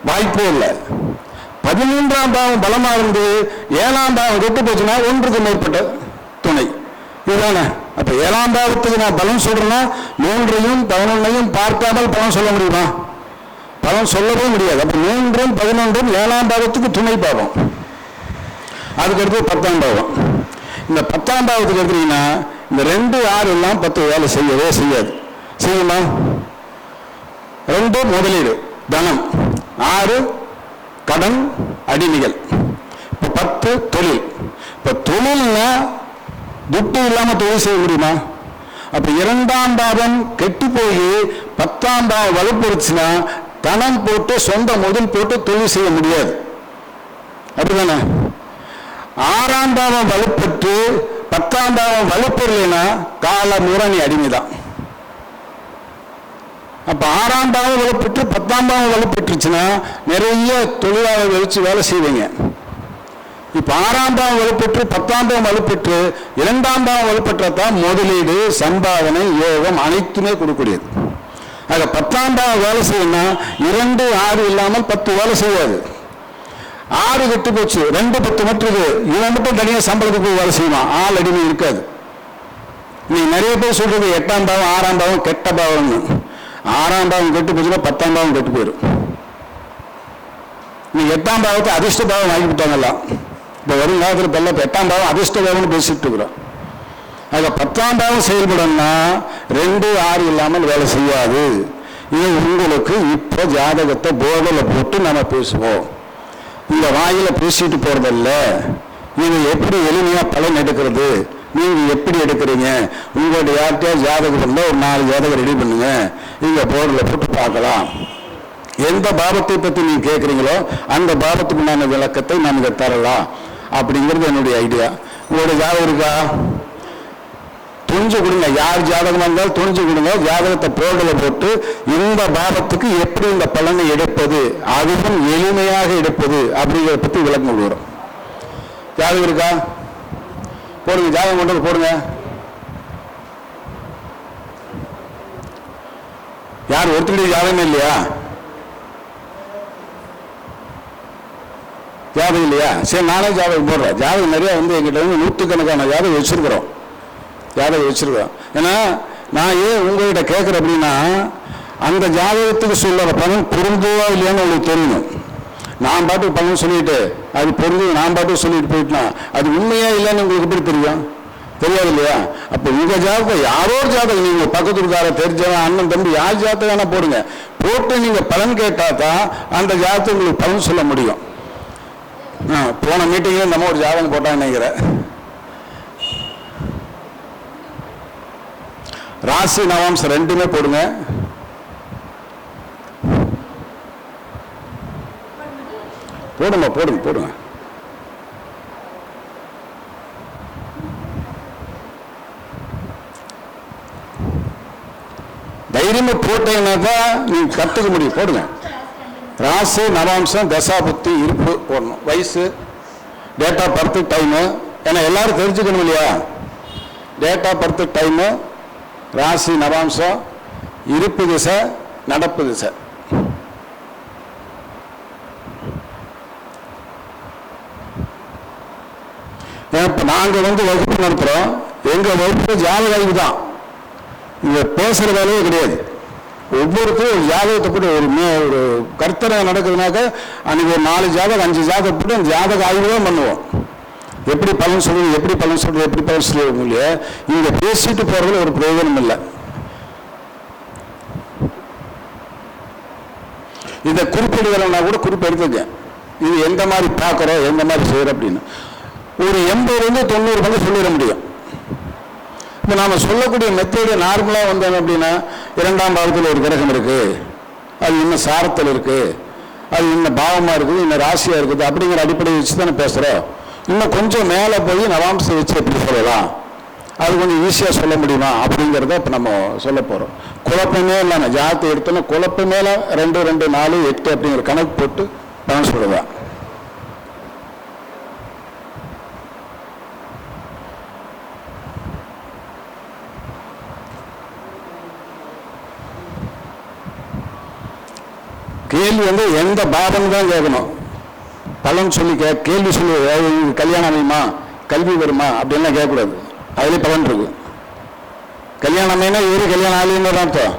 வாய்ப்பு இல்லை. 13ஆம் பாவம் பலமா இருந்து 7ஆம் பாவம் கெட்டு போச்சுன்னா ஒன்றுக்கு மேற்பட்ட துணை, இதுதானே? அப்ப 7ஆம் பாவத்துக்கு நான் பலன் சொல்றேன்னா 3ஐயும் 11ஐயும் பார்க்காமல் பலன் சொல்ல முடியுமா? பலன் சொல்லவே முடியாது. அப்ப 3ம் 11ம் 7ஆம் பாவத்துக்கு துணை பாவம். அதுக்கடுத்து 10ஆம் பாவம். இந்த 10ஆம் பாவத்துக்கு எடுத்தீங்கன்னா இந்த 2, 6 எல்லாம் 10 வேலை செய்யவே செய்யாது. செய்யுமா? 2 முதலீடு தனம், 6 கடன் அடிமைகள், இப்போ 10 தொழில். இப்போ தொழில்னா துட்டு இல்லாம தொழில் செய்ய முடியுமா? அப்ப 2ஆம் பாவம் கெட்டு போய் 10ஆம் பாவம் வலுப்படுச்சுன்னா தனம் போட்டு சொந்த முதல் போட்டு தொழில் செய்ய முடியாது, அப்படிதானே? 6ஆம் பாவம் வலுப்பட்டு 10ஆம் பாவம் வலுப்படலைன்னா கால முரணி அடிமைதான். அப்ப 6ஆம் பாவம் வலுப்பட்டு 10ஆம் பாவம் வலுப்பட்டுச்சுன்னா நிறைய தொழிலாளர்கள் வச்சு வேலை செய்வீங்க. இப்ப 6ஆம் பாவம் வலுப்பெற்று 10ஆம் பாவம் வலுப்பெற்று 2ஆம் பாவம் வலுப்பெற்றதான் முதலீடு, சம்பாதனை, யோகம் அனைத்துமே கொடுக்கக்கூடியது. ஆக 10ஆம் பாவம் வேலை செய்யணும். 2, 6 இல்லாமல் 10 வேலை செய்யாது. 6 கெட்டு போச்சு, 2, 10 மட்டும் இவன் மட்டும் தனியாக சம்பளத்துக்கு போய் வேலை செய்வான், ஆள் அடிமை இருக்காது. நீ நிறைய பேர் சொல்றது 8ஆம் பாவம் 6ஆம் பாவம் கெட்ட பாவம்னு. 6ஆம் பாவம் கெட்டு போச்சுன்னா 10ஆம் பாவம் கெட்டு போயிடும். நீ 8ஆம் பாவத்தை அதிர்ஷ்ட பாவம் ஆகி விட்டாங்கல்ல. இப்போ வரும் காலத்தில் பெல்ல 8ஆம் பாவம் அதிர்ஷ்ட பாவம்னு பேசிட்டு இருக்கிறோம். ஆக 10ஆம் பாவம் செயல்படணும்னா 2, 6 இல்லாமல் வேலை செய்யாது. இது உங்களுக்கு இப்போ ஜாதகத்தை போர்டில் போட்டு நம்ம பேசுவோம். இந்த வாயில பேசிட்டு போறதில்ல. இது எப்படி எளிமையா பலன் எடுக்கிறது, நீங்க எப்படி எடுக்கிறீங்க, உங்களுடைய யார்கிட்டயா ஜாதகம் இருந்தால் ஒரு 4 ஜாதகம் ரெடி பண்ணுங்க, இங்க போர்டில் போட்டு பார்க்கலாம். எந்த பாவத்தை பற்றி நீங்க கேட்குறீங்களோ அந்த பாவத்துக்குண்டான விளக்கத்தை நமக்கு தரலாம் அப்படிங்கிறது என்னுடைய ஐடியா. உங்களுடைய ஜாதகம் இருக்கா? துணிஞ்சு கொடுங்க. யார் ஜாதகம் வந்தாலும் துணிஞ்சு கொடுங்க. ஜாதகத்தை போர்டில் போட்டு இந்த பாவத்துக்கு எப்படி இந்த பலனை எடுப்பது, அதுவும் எளிமையாக எடுப்பது அப்படிங்கிறத பற்றி விளக்கம் கொடுக்குறோம். ஜாதகம் இருக்கா? போடுங்க, ஜாதகம் கொண்டு போடுங்க. யார் ஒருத்தருடைய ஜாதகமே இல்லையா? ஜாதகம் இல்லையா? சரி, நானே ஜாதகம் போடுறேன். ஜாதகம் நிறைய வந்து எங்கிட்ட வந்து நூற்றுக்கணக்கான ஜாதகம் வச்சிருக்கிறோம். ஏன்னா நான் ஏன் உங்ககிட்ட கேட்குறேன் அப்படின்னா, அந்த ஜாதகத்துக்கு சொல்லுற பலன் பொருந்துவா இல்லையான்னு உங்களுக்கு தெரியணும். நான் பாட்டுக்கு பலன் சொல்லிட்டு அது பொருந்து நான் பாட்டுக்கு சொல்லிட்டு போயிட்டுனா அது உண்மையா இல்லைன்னு உங்களுக்கு எப்படி தெரியும்? தெரியாது இல்லையா? அப்போ உங்க ஜாதகம் யாரோ ஒரு ஜாதகம், நீங்க பக்கத்துக்கார தெரிஞ்சவன் அண்ணன் தம்பி யார் ஜாதகம் வேணா போடுங்க. போட்டு நீங்க பலன் கேட்டா தான் அந்த ஜாதகத்தை உங்களுக்கு பலன் சொல்ல முடியும். போன மீட்டிங்ல நம்ம ஒரு ஜாதகம் போட்டான்னு நினைக்கிறேன். ராசி நவாம்சம் ரெண்டுமே போடுங்க. போடுங்க போடுங்க போடுங்க. தைரியமா போட்டீங்கன்னா தான் நீங்க கத்துக்க முடியும். போடுங்க. ராசி நவாம்சம் தசாபுத்தி இருப்பு போடணும். வயசு, டேட் ஆஃப் பர்த், டைமு. ஏன்னா எல்லாரும் தெரிஞ்சுக்கணும் இல்லையா? டேட் ஆஃப் பர்த், டைமு, ராசி நவாம்சம், இருப்பு திசை, நடப்பு திசை. இப்போ நாங்கள் வந்து வகுப்பு நடத்துகிறோம். எங்கள் வகுப்பு ஜாதக அறிவு தான். இங்கே பேசுகிற வேலையே கிடையாது. ஒவ்வொருத்தரும் ஒரு ஜாதகத்தை போட்டு ஒரு கர்த்தனை நடக்குதுனாக்க அன்றைக்கி ஒரு 4 ஜாதகம் 5 ஜாதகம் போட்டு அந்த ஜாதக ஆய்வு தான் பண்ணுவோம். எப்படி பலன் சொல்றது, எப்படி பலன் சொல்றது, எப்படி பலன் சொல்றது இல்லையா? இங்கே பேசிட்டு போகிறதுல ஒரு பிரயோஜனம் இல்லை. இதை குறிப்பிடுகிறோம்னா கூட குறிப்பு எடுத்துக்க. இது எந்த மாதிரி பார்க்குறோம், எந்த மாதிரி செய்கிறோம் அப்படின்னு ஒரு 80-90 சொல்லிட முடியும். இப்போ நாம் சொல்லக்கூடிய மெத்தேடு நார்மலாக வந்தோம் அப்படின்னா 2ஆம் பாவத்தில் ஒரு கிரகம் இருக்குது, அது இன்னும் சாரத்தில் இருக்குது, அது இன்னும் பாவமாக இருக்குது, இன்னும் ராசியாக இருக்குது அப்படிங்கிற அடிப்படையை வச்சு தானே பேசுகிறோம். இன்னும் கொஞ்சம் மேலே போய் நவாம்சம் வச்சு எப்படி சொல்லலாம், அது கொஞ்சம் ஈஸியாக சொல்ல முடியுமா அப்படிங்கிறத இப்போ நம்ம சொல்ல போகிறோம். குழப்பமே இல்லாமல் ஜாதகத்தை எடுத்தோன்னா குழப்பமே 2, 2, 4, 8 அப்படிங்கிற கணக்கு போட்டு பணம் சொல்லுவேன். கேள்வி வந்து எந்த பாவம் தான் கேட்கணும். பலன் சொல்லி கேள்வி சொல்லி கல்யாணம் அமையுமா, கல்வி வருமா அப்படின்லாம் கேட்கக்கூடாது. அதுலேயே பலன் இருக்கு. கல்யாணம் அமைனா இவரு கல்யாணம் ஆகலைன்னு அர்த்தம்,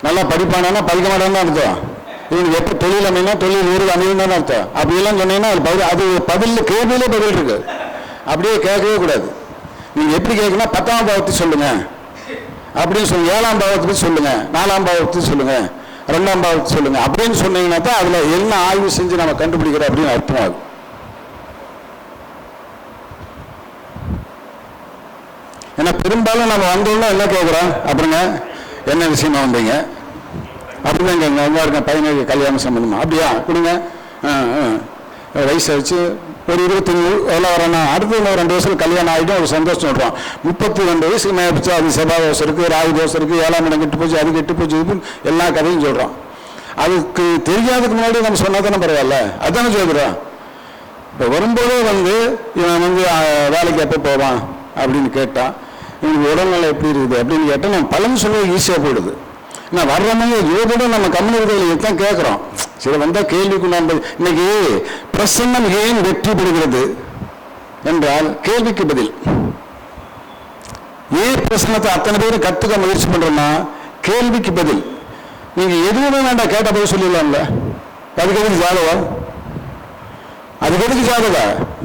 நல்லா படிப்பானா படிக்க மாட்டான்னு அர்த்தம், இவனுக்கு எப்போ தொழில் அமைனா தொழில் இவருக்கு அமையுன்னு அர்த்தம். அப்படியெல்லாம் சொன்னீங்கன்னா அது பதில் கேள்வியிலே பதில் இருக்கு. அப்படியே கேட்கவே கூடாது. நீங்கள் எப்படி கேட்கணும், 10ஆம் பாவத்தை சொல்லுங்க அப்படின்னு சொல்லி, 7ஆம் பாவத்துக்கு சொல்லுங்க, 4ஆம் பாவத்துக்கு சொல்லுங்க, 2ஆம் பாவத்தை சொல்லுங்க அப்படின்னு சொன்னீங்கன்னா தான் அதில் என்ன ஆய்வு செஞ்சு நம்ம கண்டுபிடிக்கிறோம் அப்படின்னு அர்த்தம் ஆகும். ஏன்னா பெரும்பாலும் நம்ம வந்தோம்னா என்ன கேட்குறோம், அப்படிங்க என்ன விஷயமா வந்தீங்க அப்படிதான் கேட்குங்க. நல்லா இருக்கேன், பையனுக்கு கல்யாணம் சம்பந்தமா, அப்படியா கொடுங்க, வயசை வச்சு ஒரு 25 எவ்வளோ வரேன்னா அடுத்து 2 வருஷத்துக்கு கல்யாணம் ஆகிடும், ஒரு சந்தோஷம் சொல்கிறோம். 32 வயசுக்கு மேலே போச்சு, அது செவ்வாய் தோசை இருக்குது, ராகு தோசை இருக்குது, 7ஆம் இடம் கெட்டு போச்சு, அது கெட்டு போச்சு, இது எல்லா கதையும் சொல்கிறோம். அதுக்கு தெரியாததுக்கு முன்னாடி நம்ம சொன்னால் தானே பரவாயில்ல, அதுதானே சொல்கிறோம். இப்போ வரும்போதே வந்து இவன் வந்து வேலைக்கு எப்போ போவான் அப்படின்னு கேட்டால், இவனுக்கு உடல்நிலை எப்படி இருக்குது அப்படின்னு கேட்டால் நம்ம பலன் சொல்ல ஈஸியாக போயிடுது. நான் வர்றவங்க யோகோட நம்ம கம்யூனிட்டியில் இதுதான் கேட்குறோம். சரி வந்தால் கேள்விக்கு நம்ம இன்னைக்கு பிரசன்னம் ஏன் வெற்றி பெறுகிறது என்றால் கேள்விக்கு பதில். ஏன் பிரசன்னத்தை அத்தனை பேரும் கற்றுக்க முயற்சி பண்ணுறோம்னா கேள்விக்கு பதில். நீங்கள் எதுவுமே வேண்டாம், கேட்ட பதில் சொல்லிடலாம்ல. அதுக்கு எதுக்கு ஜாதகம், அதுக்கு எதுக்கு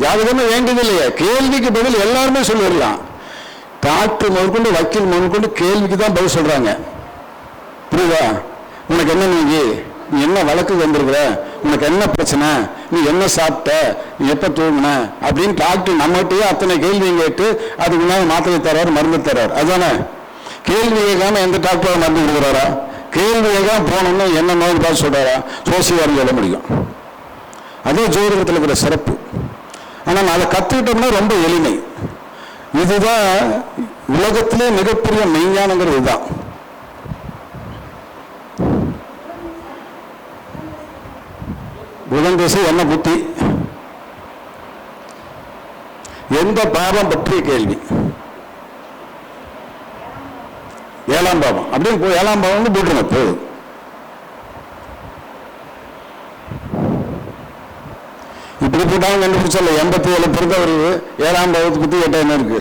ஜாதகமே வேண்டியது இல்லையா? கேள்விக்கு பதில் எல்லாருமே சொல்லிடலாம். டாக்டர் முதற்கொண்டு வக்கீல் முதற்கொண்டு கேள்விக்கு தான் பதில் சொல்கிறாங்க. புரியுதா? உனக்கு என்ன, நீ என்ன வழக்கு வந்திருக்கிற, உனக்கு என்ன பிரச்சனை, நீ என்ன சாப்பிட்ட, நீ எப்போ தூங்கின அப்படின்னு டாக்டர் நம்மகிட்டயே அத்தனை கேள்வியும் கேட்டு அதுக்கு முன்னாடி மாத்திரை தர்றாரு, மருந்து தர்றாரு. அதுதானே? கேள்வி கேட்காம எந்த டாக்டரை மருந்து கொடுக்குறாரா? கேள்வி கேட்காம போனோம்னா என்ன நோய் பார்த்து சொல்கிறாரா? சோசியாருன்னு சொல்ல முடியும். அதே ஜோதிடத்தில் இருக்கிற சிறப்பு. ஆனால் அதை கற்றுக்கிட்டோம்னா ரொம்ப எளிமை. இதுதான் உலகத்திலே மிகப்பெரிய மெய்ஞானங்கிறது இதுதான். புதன் திசை என்ன புத்தி, எந்த பாவம் பற்றிய கேள்வி. ஏழாம் பாவம் அப்படின்னு போய் ஏழாம் பாவம் போட்டுருங்க போதும். இப்படி போட்டாலும் கண்டுபிடிச்சல 87 பிறந்த ஒரு ஏழாம் பாவத்தை பத்தி கேட்டா என்ன இருக்கு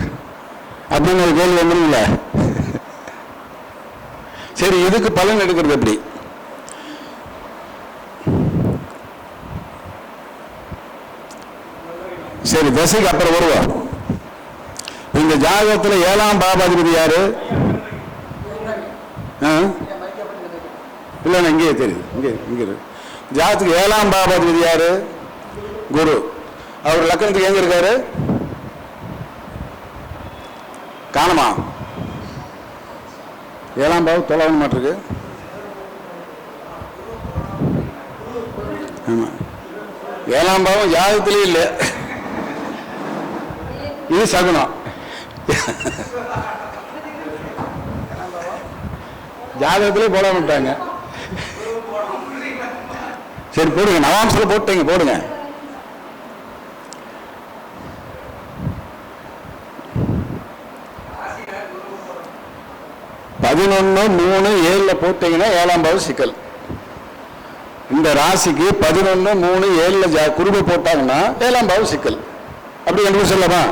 அப்படின்னு ஒரு கேள்வி வந்துருங்கள. சரி, இதுக்கு பலன் எடுக்கிறது எப்படி? சரி, தசைக்கு அப்புறம் வருவோம். இந்த ஜாதகத்தில் 7ஆம் பாவாதிபதி யாரு? இல்ல, இங்கே தெரியுது. இங்க ஜாதகத்துக்கு 7ஆம் பாவாதிபதி யாரு? குரு. அவர் லக்னத்துக்கு எங்க இருக்காரு? காணமா? 7ஆம் பாவம் தொலைவன் மாட்டிருக்கு. ஆமா, 7ஆம் பாவம் ஜாதகத்திலே இல்லை. இது சகுனம். ஜாதகத்திலே போட மாட்டாங்க. சரி போடுங்க, நவாம்சத்தில் போட்டீங்க போடுங்க. பதினொன்னு 3 7 போட்டீங்கன்னா 7ஆம் பாவம் சிக்கல். இந்த ராசிக்கு 11 3 7 குருவை போட்டாங்கன்னா 7ஆம் பாவம் சிக்கல். அப்படி என்று சொல்லமா?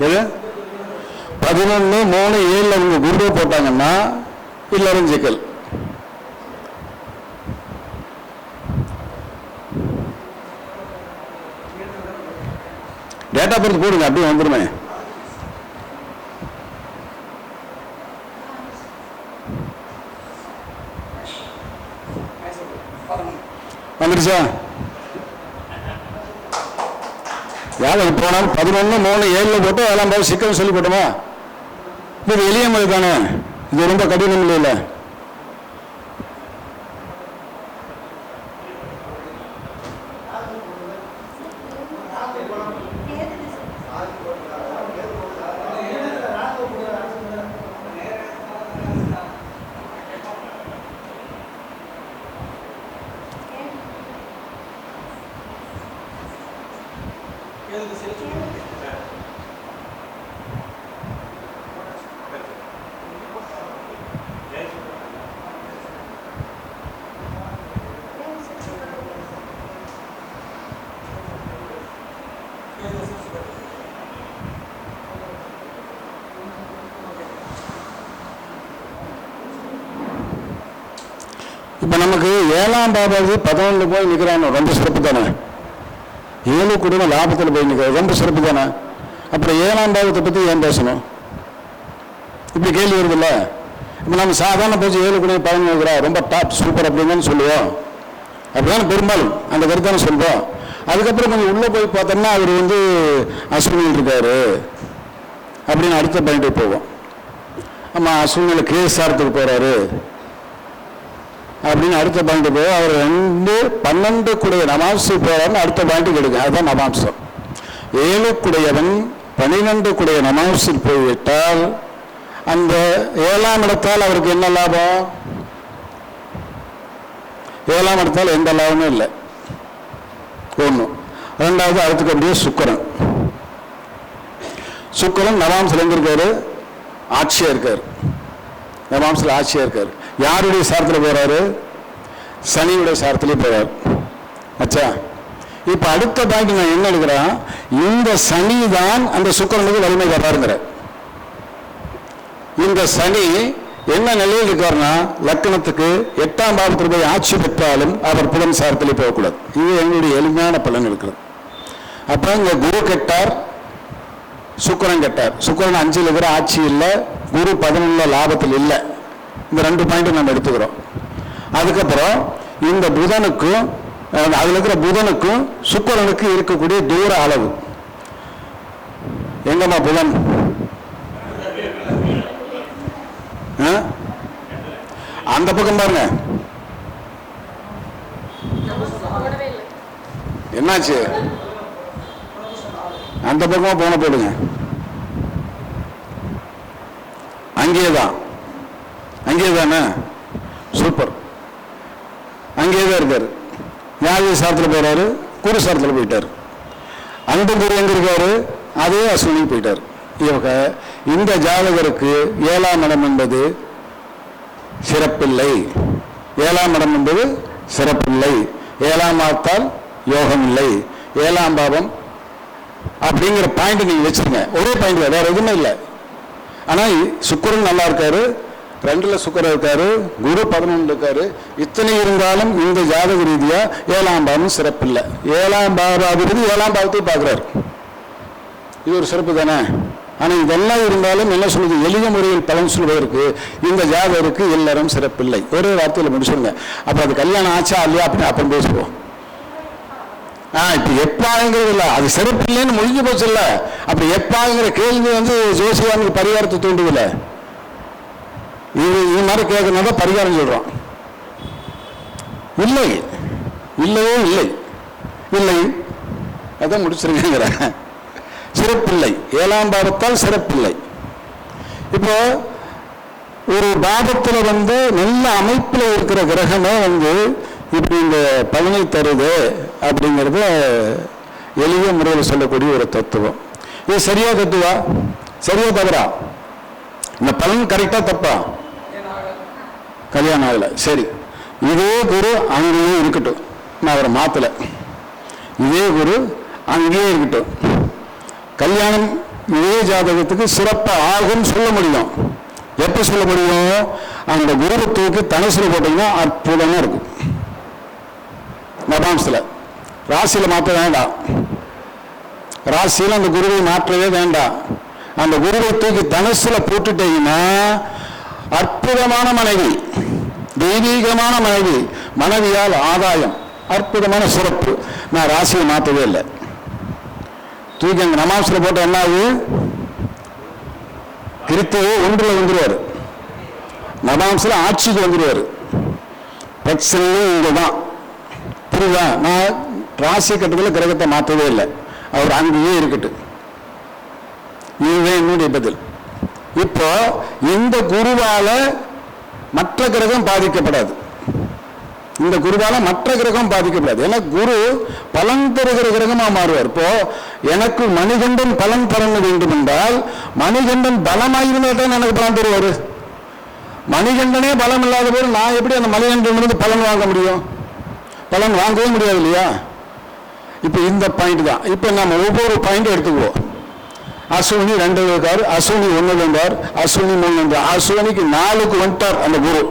எது 11 3 7 உங்க குருவை போட்டாங்கன்னா இல்லறம் சிக்கல். டேட்டா பர்த் போடுங்க, அப்படியே வந்துருமே. வந்துருச்சா? யாருக்கு போனாலும் 11 3 7 போட்டு 7ஆம் பாவம் சிக்கல் சொல்லி போட்டோமா? இது எளிய முறை தானே, இது ரொம்ப கடினம் இல்லையில. இப்ப நமக்கு 7ஆம் பாவாதிபதி 11 போய் நிற்கிறான், ரொம்ப சிறப்பு தானே. 7 குடும்பம் லாபத்தில் போய் நிற்கிற ரொம்ப சிறப்பு தானே. அப்புறம் 7ஆம் பாவத்தை பத்தி ஏன் பேசணும்? இப்படி கேள்வி வருதுல்ல. இப்ப நம்ம சாதாரண பேச்சு 7 குடும்பம் 11 நிற்கிறா ரொம்ப டாப் சூப்பர் அப்படின்னு சொல்லுவோம். அப்படிதான் பெரும்பாலும் அந்த கருத்தான சொல்றோம். அதுக்கப்புறம் கொஞ்சம் உள்ள போய் பார்த்தோம்னா அவர் அஸ்வினியில் இருக்காரு அப்படின்னு அடுத்த பாயிண்ட் போவோம். ஆமா, அஸ்வினியில கேசாரத்துக்கு போறாரு அப்படின்னு அடுத்த பாயிண்ட் போய் அவர் 12 குடைய நமாம்சு போறாருன்னு அடுத்த பாயிண்ட் கிடைக்கும். அதுதான் நமாம்சம். 7 குடையவன் 12 குடைய நமாம்சில் போய்விட்டால் அந்த 7ஆம் இடத்தால் அவருக்கு என்ன லாபம்? 7ஆம் இடத்தால் எந்த லாபமும் இல்லை. ஒண்ணு. ரெண்டாவது அடுத்துக்கு அப்படியே சுக்கிரன். சுக்கிரன் நவாம்சில் எங்க இருக்காரு? ஆட்சியா இருக்காரு. நவாம்சில் ஆட்சியா இருக்காரு. யாருடைய சாரத்தில் போறாரு? சனியுடைய சாரத்திலே போறாரு. அச்சா, இப்ப அடுத்த பாயிண்ட் நான் என்ன எடுக்கிறேன், இந்த சனி தான் அந்த சுக்கிரனுக்கு வலிமை வர்றாருங்கிற. இந்த சனி என்ன நிலையில் இருக்காருன்னா லக்னத்துக்கு 8ஆம் பாவத்தில் போய் ஆட்சி பெற்றாலும் அவர் புதன் சாரத்திலே போகக்கூடாது. இது எங்களுடைய எளிமையான பலன் இருக்கிறது. அப்ப இங்க குரு கெட்டார், சுக்கிரன் கெட்டார். சுக்கிரன் 5 இருக்கிற ஆட்சி இல்லை, குரு 11 லாபத்தில் இல்லை. இந்த 2 பாயிண்ட் நம்ம எடுத்துக்கிறோம். அதுக்கப்புறம் இந்த புதனுக்கும் அதுல இருக்கிற புதனுக்கும் சுக்கிரனுக்கு இருக்கக்கூடிய தூர அளவு எங்கம்மா? புதன் அந்த பக்கம் பாருங்க. என்னாச்சு? அந்த பக்கமா போன போடுங்க, அங்கேதான், அங்கே தானே, சூப்பர், அங்கே தான் இருக்காரு. ஞாபக சாரத்தில் போறாரு, குரு சாரத்தில் போயிட்டார். அந்த குரு எங்க இருக்காரு, அதே அஸ்வினிக்கு போயிட்டார். இவங்க இந்த ஜாதகருக்கு 7ஆம் இடம் என்பது சிறப்பில்லை, 7ஆம் இடம் என்பது சிறப்பில்லை, 7ஆம் பாவத்தால் யோகம் இல்லை, 7ஆம் பாவம் அப்படிங்கிற பாயிண்ட் நீங்க வச்சுருங்க. ஒரே பாயிண்ட், வேற எதுவுமே இல்லை. ஆனா சுக்கிரன் நல்லா இருக்காரு, 2ல சுக்கிரன் இருக்காரு, குரு 11 இருக்காரு. இத்தனை இருந்தாலும் இந்த ஜாதக ரீதியா 7ஆம் பாவம் சிறப்பில்லை. 7ஆம் பாவாதிபதி 7ஆம் பாவத்தை பார்க்கிறார், இது ஒரு சிறப்பு தானே. ஆனா இதெல்லாம் இருந்தாலும் என்ன சொல்லுது, எளிய முறையில் பலன் சொல்வதற்கு இந்த ஜாதகருக்கு இல்லறம் சிறப்பில்லை. ஒரே வார்த்தையில் முடிச்சுடுங்க. அப்ப அது கல்யாணம் ஆச்சா இல்லையா அப்படின்னு அப்புறம் பேசுவோம். இப்ப எப்பாங்கிறது இல்ல, அது சிறப்பில்லைன்னு முடிஞ்சு போச்சு இல்ல. அப்படி எப்பாங்கிற கேள்வி ஜோசியானுக்கு பரிகாரத்தை தூண்டுதில்ல. இது மாதிரி கேட்கறதுனால பரிகாரம் சொல்றோம். இல்லை, இல்லவே இல்லை, இல்லை, அதான் முடிச்சிருக்கிற சிறப்பில்லை, 7ஆம் பாவத்தால் சிறப்பில்லை. இப்போ ஒரு பாவத்தில் நல்ல அமைப்பில் இருக்கிற கிரகமே இப்படி இந்த பலனை தருது அப்படிங்கிறது எளிய முறையில் சொல்லக்கூடிய ஒரு தத்துவம். இது சரியா தத்துவா, சரியா தவறா? இந்த பலன் கரெக்டா தப்பா? கல்யாணம் ஆகல, சரி, இதே குரு அங்கேயே இருக்கட்டும், நான் அவரை மாத்தல, இதே குரு அங்கேயே இருக்கட்டும், கல்யாணம் இதே ஜாதகத்துக்கு சிறப்பா ஆகும் சொல்ல முடியும். எப்ப சொல்ல முடியும்? அந்த குருவை தூக்கி தனுசுல போட்டீங்கன்னா அற்புதமா இருக்கும். நவாம்சில ராசியில மாற்ற வேண்டாம், ராசியில அந்த குருவை மாற்றவே வேண்டாம். அந்த குருவை தூக்கி தனுசுல போட்டுட்டீங்கன்னா அற்புதமான மனைவி, தெய்வீகமான மனைவி, மனைவியால் ஆதாயம், அற்புதமான சிறப்பு. நான் ராசியை மாற்றவே இல்லை, தூக்கி அங்க நமாம்சில போட்ட என்ன ஆகுது? கிருத்திகை 1ல் வந்துருவாரு, நவாம்சில ஆட்சிக்கு வந்துருவாரு. பிரச்சனையே இங்கதான், புரியுதா? நான் ராசி கட்டத்தில் கிரகத்தை மாற்றவே இல்லை, அவர் அங்கேயே இருக்கட்டும். இதுவே என்னுடைய பதில். இப்போ இந்த குருவால மற்ற கிரகம் பாதிக்கப்படாது, இந்த குருவால மற்ற கிரகம் பாதிக்கப்படாது. ஏன்னா குரு பலன் தருகிற கிரகமா மாறுவார். இப்போ எனக்கு மணிகண்டன் பலன் தர வேண்டும் என்றால் மணிகண்டன் பலமாயிருந்தா தான் எனக்கு பலன் தருவாரு. மணிகண்டனே பலம் இல்லாத போது நான் எப்படி அந்த மணிகண்டன் பலன் வாங்க முடியும்? பலன் வாங்கவே முடியாது இல்லையா? இப்ப இந்த பாயிண்ட் தான். இப்ப நம்ம ஒவ்வொரு பாயிண்ட் எடுத்துக்குவோம். அஸ்வினி 2 இருக்காரு, அஸ்வினி 1 இருந்தார், அஸ்வினி 3 இருந்தார், அஸ்வினிக்கு 4க்கு வந்துட்டார் அந்த குரு.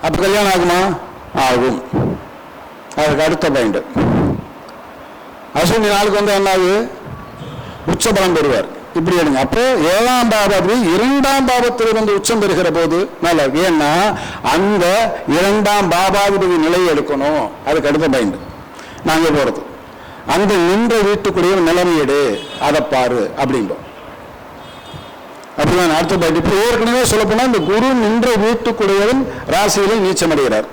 அப்ப கல்யாணம் ஆகுமா? ஆகும். அதுக்கு அடுத்த பாயிண்ட், அஸ்வினி 4க்கு வந்து என்ன ஆகுது? உச்ச பலம் பெறுவார். இப்படி எடுங்க. அப்போ 7ஆம் பாவாதிபதி 2ஆம் பாவத்தில் உச்சம் பெறுகிற போது நல்லா இருக்கு. ஏன்னா அந்த 2ஆம் பாவாதிபதி நிலையை எடுக்கணும். அதுக்கு அடுத்த பாயிண்ட் நாங்க போறது, அந்த நின்ற வீட்டுக்குடைய நிலைமையீடு அதை பாரு அப்படின்றோம். அப்படிதான் அடுத்த பாயிண்ட். இப்போ ஏற்கனவே சொல்ல போனா இந்த குரு நின்ற வீட்டுக்குடையவன் ராசியில நீச்சமடைகிறார்.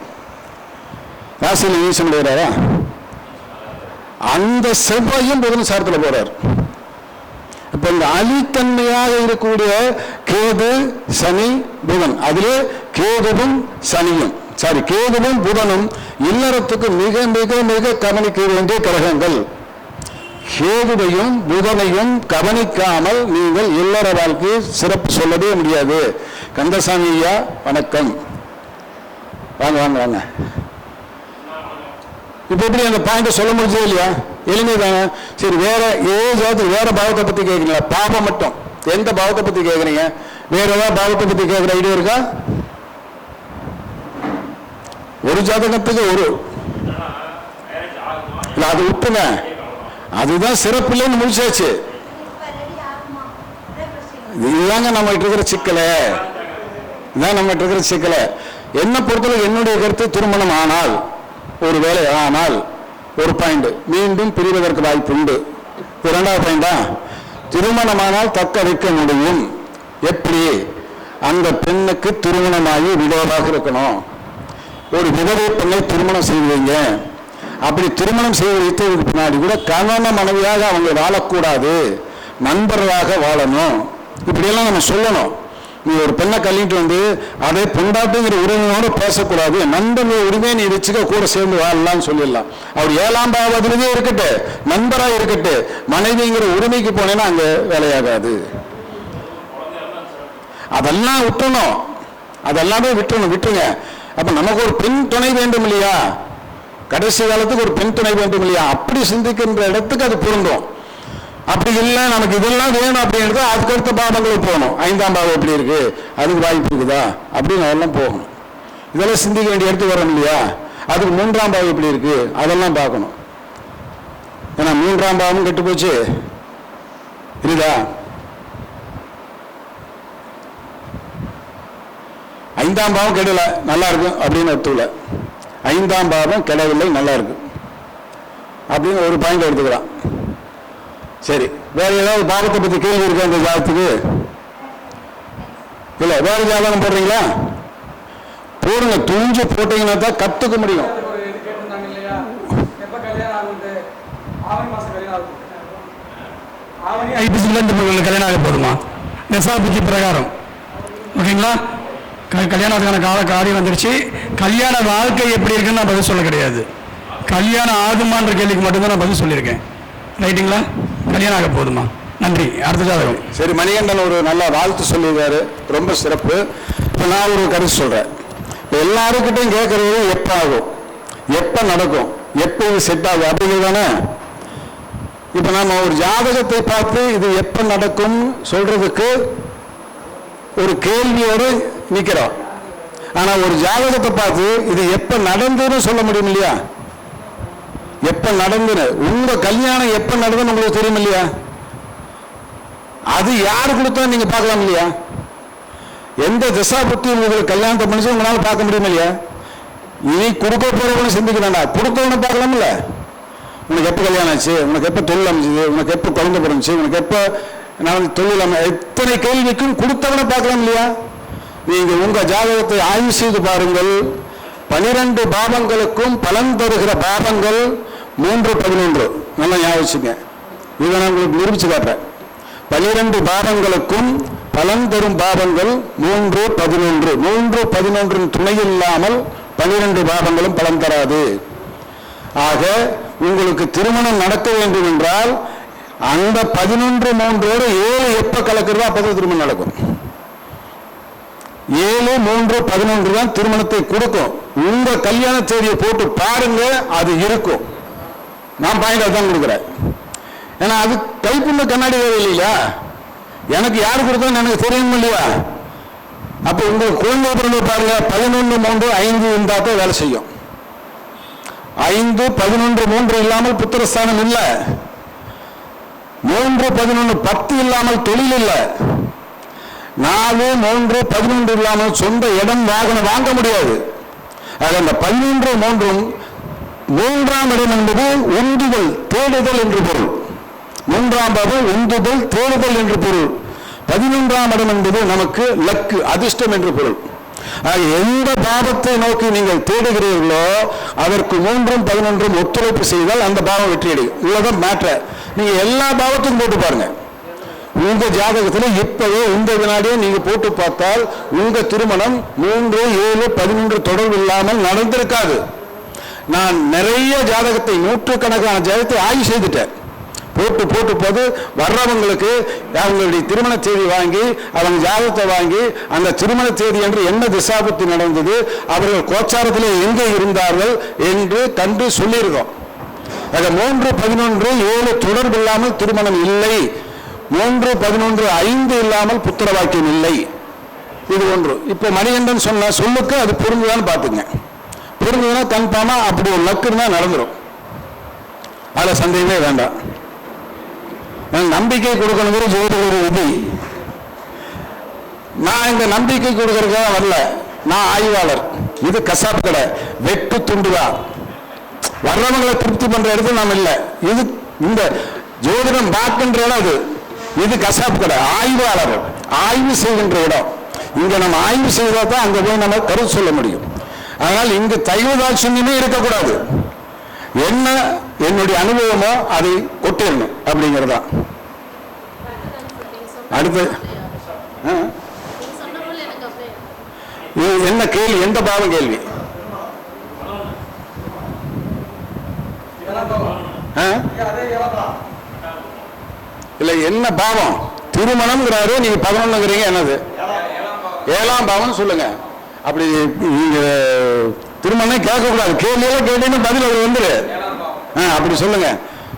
ராசியில நீச்சமடைகிறாரா? அந்த செவ்வாயும் புதன் சாரத்தில் போறார். இப்ப இந்த அலித்தன்மையாக இருக்கக்கூடிய கேது சனி புதன், அதிலே கேதுவும் சனியும் கேதுவும் புதனும் இல்லறத்துக்கு மிக மிக மிக கவனிக்க வேண்டிய கிரகங்கள். கேதுவையும் புதனையும் கவனிக்காமல் நீங்கள் இல்லற வாழ்க்கையை சிறப்பு சொல்லவே முடியாது. கந்தசாமி ஐயா வணக்கம், வாங்க வாங்க வாங்க. இப்ப எப்படி அந்த பாயிண்ட் சொல்ல முடிஞ்சது இல்லையா? எளிமைதாங்க. சரி, வேற ஏதாவது வேற பாவத்தை பத்தி கேட்குறீங்களா? பாவம் மட்டும் எந்த பாவத்தை பத்தி கேட்குறீங்க? வேற ஏதாவது பாவத்தை பத்தி கேட்குற ஐடியா இருக்கா? ஒரு ஜாதகத்துக்கு ஒரு இல்ல, அது விட்டுங்க, அதுதான் சிறப்பு இல்லைன்னு முடிச்சாச்சு. இதுதாங்க நம்ம இருக்கிற சிக்கலை, இதுதான் நம்ம இருக்கிற சிக்கலை. என்ன பொறுத்தவரை என்னுடைய கருத்து, திருமணம் ஆனால் ஒரு வேலை ஆனால் ஒரு பாயிண்ட் மீண்டும் பிரிவதற்கு வாய்ப்பு உண்டு. 2வது பாயிண்டா, திருமணமானால் தக்க வைக்க முடியும். எப்படி? அந்த பெண்ணுக்கு திருமணமாகி விதவாக இருக்கணும். ஒரு விதவை பெண்ணை திருமணம் செய்வீங்க, அப்படி திருமணம் செய்து வைத்ததுக்கு பின்னாடி கூட கணவன மனைவியாக அவங்க வாழக்கூடாது, நண்பர்களாக வாழணும், இப்படியெல்லாம் நம்ம சொல்லணும். நீ ஒரு பெண்ணை கல்லிட்டு வந்து அதே பொண்டாட்டுங்கிற உரிமையோடு பேசக்கூடாது, நண்பர்கள் உரிமையை நீ வச்சுக்க, கூட சேர்ந்து வாழலாம்னு சொல்லிடலாம். அவர் 7ஆம் பாவத்திலேயே இருக்கட்டு, நண்பராக இருக்கட்டு, மனைவிங்கிற உரிமைக்கு போனேன்னா அங்கே வேலையாகாது. அதெல்லாம் விட்டணும், அதெல்லாமே விட்டுருங்க. அப்ப நமக்கு ஒரு பெண் துணை வேண்டும் இல்லையா, கடைசி காலத்துக்கு ஒரு பெண் துணை வேண்டும் இல்லையா, அப்படி சிந்திக்கின்ற இடத்துக்கு அது பொருந்தும். அப்படி இல்லை நமக்கு இதெல்லாம் வேணும் அப்படின்றது அதுக்கடுத்த பாவங்களுக்கு போகணும். 5ஆம் பாவம் எப்படி இருக்கு, அதுக்கு வாய்ப்பு இருக்குதா அப்படின்னு அதெல்லாம் போகணும். இதெல்லாம் சிந்திக்க வேண்டிய இடத்துக்கு வரும் இல்லையா. அதுக்கு 3ஆம் பாவம் எப்படி இருக்கு அதெல்லாம் பார்க்கணும். ஏன்னா 3ஆம் பாவமும் கெட்டு போச்சு இருக்குதா. 5ஆம் பாவம் கெடல, நல்லா இருக்கும் அப்படின்னு அர்த்தம். 5ஆம் பாவம் கெடவில்லை, நல்லா இருக்கு அப்படின்னு ஒரு பாயிண்ட் எடுத்துக்கலாம். சரி, வேற ஏதாவது பாவத்தை பத்தி கேள்வி இருக்கா இந்த ஜாதகத்துக்கு? இல்ல, வேற ஜாதகம் போடுறீங்களா? போடுங்க, துணிஞ்சு போட்டீங்கன்னா தான் கத்துக்க முடியும். கல்யாணம் ஆக போதுமா தசாபுத்தி பிரகாரம்? ஓகேங்களா, கல்யாணத்துக்கான காரியம் வந்துருச்சு. கல்யாண வாழ்க்கை எப்படி இருக்குன்னு நான் பதில் சொல்ல கிடையாது. கல்யாணம் ஆகுமான்ற கேள்விக்கு மட்டும்தான் நான் பதில் சொல்லியிருக்கேன். ரைட்டுங்களா? கல்யாணம் ஆக போதுமா? நன்றி. அடுத்த ஜாதகம். சரி, மணிகண்டன் ஒரு நல்ல வாழ்த்து சொல்லியிருக்காரு, ரொம்ப சிறப்பு. இப்போ நான் ஒரு கருத்து சொல்றேன். எல்லாருக்கிட்டையும் கேட்கறது எப்போ ஆகும், எப்போ நடக்கும், எப்போ இது செட் ஆகும் அப்படிங்கிறதானே. இப்போ நம்ம ஒரு ஜாதகத்தை பார்த்து இது எப்போ நடக்கும் சொல்றதுக்கு ஒரு கேள்வியோடு நிற்கிறோம். ஆனால் ஒரு ஜாதகத்தை பார்த்து இது எப்போ நடந்துன்னு சொல்ல முடியும் இல்லையா. எப்ப நடந்துன்னு, உங்க கல்யாணம் எப்ப நடந்துன்னு உங்களுக்கு தெரியும் இல்லையா. அது யாரு கொடுத்தா நீங்க பார்க்கலாம் இல்லையா. எந்த திசா புத்தி உங்களுக்கு கல்யாணத்தை பண்ணிச்சு உங்களால பார்க்க முடியும் இல்லையா. இனி கொடுக்க போறவனு சிந்திக்க வேண்டாம், கொடுக்கவனு பார்க்கலாம்ல. உனக்கு எப்ப கல்யாணம் ஆச்சு, உனக்கு எப்ப தொழில் அமைச்சது, உனக்கு எப்ப குழந்தை பிறந்துச்சு, உனக்கு எப்ப நான் தொழில் எத்தனை கேள்விக்கும் கொடுத்தவனை பார்க்கலாம் இல்லையா. நீங்க உங்க ஜாதகத்தை ஆய்வு செய்து பாருங்கள். 12 பாவங்களுக்கும் பலன் தருகிற பாவங்கள் 3, 11. நல்லா ஞாபகம் வச்சுங்க, இதை நான் உங்களுக்கு நிரூபிச்சு காட்டுறேன். 12 பாவங்களுக்கும் பலன் தரும் பாவங்கள் 3, 11. 3, 11 துணை இல்லாமல் 12 பாவங்களும் பலன் தராது. ஆக உங்களுக்கு திருமணம் நடக்க வேண்டும் என்றால் அந்த 11, 3 7 எப்ப கலக்கிறதோ அப்பதான் திருமணம் நடக்கும். 7, 3, 11 தான் திருமணத்தை கொடுக்கும். உங்க கல்யாண தேதியை போட்டு பாருங்க, அது இருக்கும். நான் பாயிண்ட் தான் கொடுக்குறேன். ஏன்னா அது கைப்புள்ள கண்ணாடி வேலை இல்லையா. எனக்கு யார் கொடுத்தான்னு எனக்கு தெரியணும் இல்லையா. அப்ப உங்க குழந்தை பிறந்த பாருங்க, 11, 3, 5 இருந்தா தான் வேலை செய்யும். 5, 11, 3 இல்லாமல் புத்திரஸ்தானம் இல்லை. 3, 11, 10 இல்லாமல் தொழில் இல்லை. 4, 3, 11 இல்லாமல் சொந்த இடம் வாகனம் வாங்க முடியாது. ஆக அந்த 11, 3 3ஆம் இடம் என்பது உந்துதல் தேடுதல் என்று பொருள். 3ஆம் பாவம் உந்துதல் தேடுதல் என்று பொருள். 11ஆம் இடம் என்பது நமக்கு லக்கு அதிர்ஷ்டம் என்று பொருள். எந்த பாவத்தை நோக்கி நீங்கள் தேடுகிறீர்களோ அதற்கு 3, 11 ஒத்துழைப்பு செய்தால் அந்த பாவம் வெற்றியடையும். இவ்வளவுதான் மேட்டர். நீங்க எல்லா பாவத்தையும் போட்டு பாருங்க. உங்க ஜாதகத்தில் இப்பவே இந்த வினாடியே நீங்க போட்டு பார்த்தால் உங்க திருமணம் 3, 7, 11 தொடர்பு இல்லாமல் நடந்திருக்காது. நான் நிறைய ஜாதகத்தை, நூற்றுக்கணக்கான ஜாதகத்தை ஆய்வு செய்துட்டேன். போட்டு போது வர்றவங்களுக்கு அவங்களுடைய திருமண தேதி வாங்கி, அவங்க ஜாதகத்தை வாங்கி, அந்த திருமண தேதி என்று என்ன திசாபுத்தி நடந்தது, அவர்கள் கோச்சாரத்தில் எங்கே இருந்தார்கள் என்று கண்டு சொல்லியிருக்கோம். ஆக 3, 11, 7 தொடர்பு இல்லாமல் திருமணம் இல்லை. 3, 11, 5 இல்லாமல் புத்திர வாக்கியம் இல்லை. இது ஒன்று. இப்ப மணிகண்டன் சொன்ன சொல்லுக்கு அது பொருந்துதான்னு பாத்துங்க. பொருந்துதுன்னா கன்ஃபார்மா அப்படி ஒரு லக்குன்னா நடந்துடும். அதுல சந்தேகமே வேண்டாம். நம்பிக்கை கொடுக்கணுங்கிற ஜோதிட விதி. நான் இந்த நம்பிக்கை கொடுக்கறதுக்காக வரல, நான் ஆய்வாளர். இது கசாப்பு கடை, வெட்டு துண்டுதான். வர்றவங்களை திருப்தி பண்ற இடத்துல நாம் இல்லை. இது இந்த ஜோதிடம் பார்க்கின்ற இடம் அது. இது கசாப்பு கடை, ஆய்வாளர் ஆய்வு செய்கின்ற இடம். இங்க நம்ம ஆய்வு செய்தா தான் அங்க போய் நம்ம கருத்து சொல்ல முடியும். அதனால் இங்கு தயவுதாட்சியமே இருக்கக்கூடாது. என்ன என்னுடைய அனுபவமோ அதை கொட்டிடணும் அப்படிங்கிறதா. அடுத்து என்ன கேள்வி, எந்த பாவம் கேள்வி? இல்ல என்ன பாவம்? திருமணம்ங்கிறாரு, நீங்க 11ங்கிறீங்க, என்னது 7ஆம் பாவம் சொல்லுங்க. அப்படி நீங்க திருமணம் கேட்க கூடாது, கேள்வியெல்லாம் கேட்டீங்கன்னா பதில் அது வந்துரு. அப்படி சொல்லுங்க.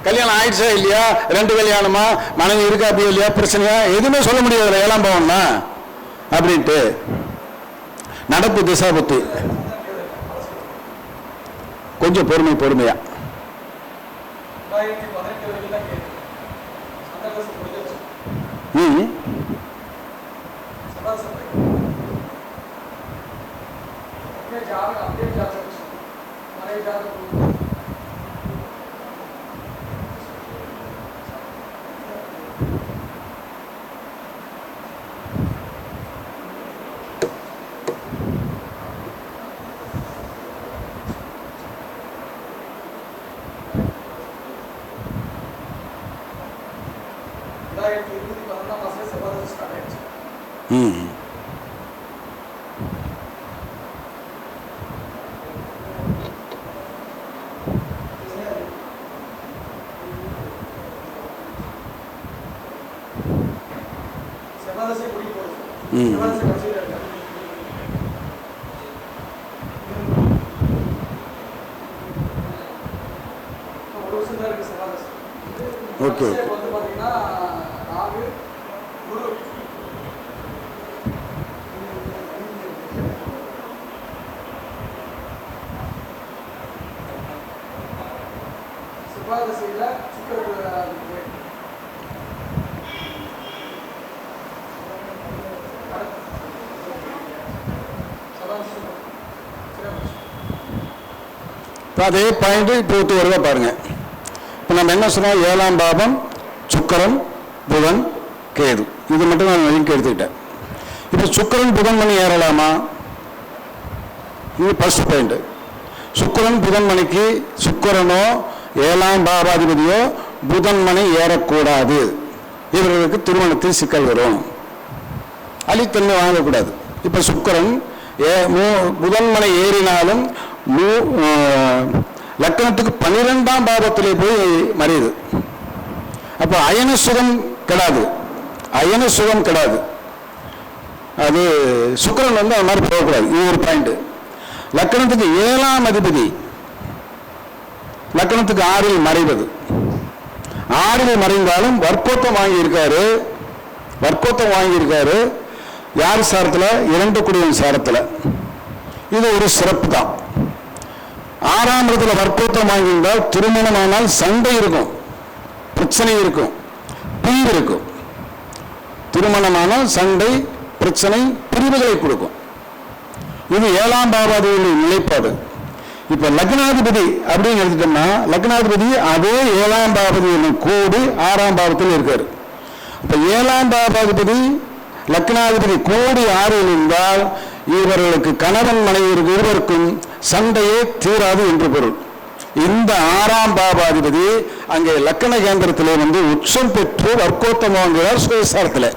கல்யாணம் ஆயிடுச்சா இல்லையா, 2 கல்யாணமா, மனைவி இருக்கா அப்படி இல்லையா, பிரச்சனையா, எதுவுமே சொல்ல முடியாது 7ஆம் பாவம்னா அப்படின்ட்டு. நடப்பு திசாபுத்தி கொஞ்சம் பொறுமையா. ஓகே அதே பாயிண்ட் இப்போ வருவா பாருங்க. இப்போ நம்ம என்ன சொன்னோம், 7ஆம் பாவம் சுக்கிரன் புதன் கேது, இது மட்டும் நான் லிங்க் எடுத்துக்கிட்டேன். இப்போ சுக்கிரன் புதன் மணி ஏறலாமா? இது ஃபர்ஸ்ட் பாயிண்ட். சுக்கிரன் புதன் மணிக்கு சுக்கிரனோ 7ஆம் பாவாதிபதியோ புதன் மணி ஏறக்கூடாது. இவர்களுக்கு திருமணத்தில் சிக்கல் வரும், அழித்தன்மை வாங்கக்கூடாது. இப்போ சுக்கிரன் புதன் மணி ஏறினாலும் லக்னத்துக்கு 12ஆம் பாவத்திலே போய் மறையுது. அப்போ அயன சுகம் கெடாது, அது சுக்கிரன் வந்து அது மாதிரி போகக்கூடாது. இது ஒரு பாயிண்ட். லக்னத்துக்கு 7ஆம் அதிபதி லக்னத்துக்கு 6இல் மறைவது, 6இல் மறைந்தாலும் வர்க்கோத்தம் வாங்கியிருக்காரு. யார் சாரத்தில்? 2 குடியின் சாரத்தில். இது ஒரு சிறப்பு தான். 6ஆம் இடத்துல வர்க்கோத்தம் வாங்கியிருந்தால் திருமணமானால் சண்டை இருக்கும், பிரச்சனை இருக்கும், பிரிவு இருக்கும். திருமணமானால் சண்டை, பிரச்சனை, பிரிவுகளை கொடுக்கும். இது 7ஆம் பாவாதிபதியின் நிலைப்பாடு. இப்ப லக்னாதிபதி அப்படின்னு எடுத்துட்டோம்னா, லக்னாதிபதி அதே 7ஆம் பாவாதிபதியின் கூடி 6ஆம் பாவத்தில் இருக்காரு. இப்ப 7ஆம் பாவாதிபதி லக்னாதிபதி கூடி 6இல் இருந்தால் இவர்களுக்கு கணவன் மனைவி இருவருக்கும் சண்டையே தீராது என்று பொருள். இந்த 6ஆம் பாவாதிபதி அங்கே லக்ன கேந்திரத்திலே வந்து உச்சம் பெற்று வர்க்கோத்தம் வாங்குகிறார். சுயசாரத்தில்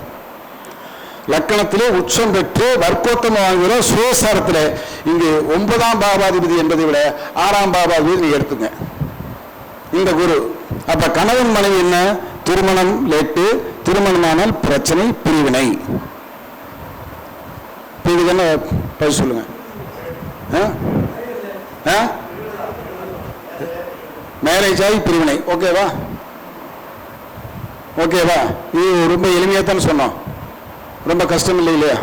லக்னத்திலே உச்சம் பெற்று வர்க்கோத்தம் வாங்குகிறார் சுயசாரத்தில். இங்கு 9ஆம் பாவாதிபதி என்பதை விட 6ஆம் பாவாதிபதி நீ எடுத்துங்க இந்த குரு. அப்ப கணவன் மனைவி என்ன? திருமணம் லேட்டு, திருமணமானால் பிரச்சனை, பிரிவினை. இதுக்கு என்ன பதில் சொல்லுங்க? மேரேஜ் ஆகி பிரிவினை. ஓகேவா? இது ரொம்ப எளிமையா தான் சொன்னோம், ரொம்ப கஷ்டம் இல்லை இல்லையா?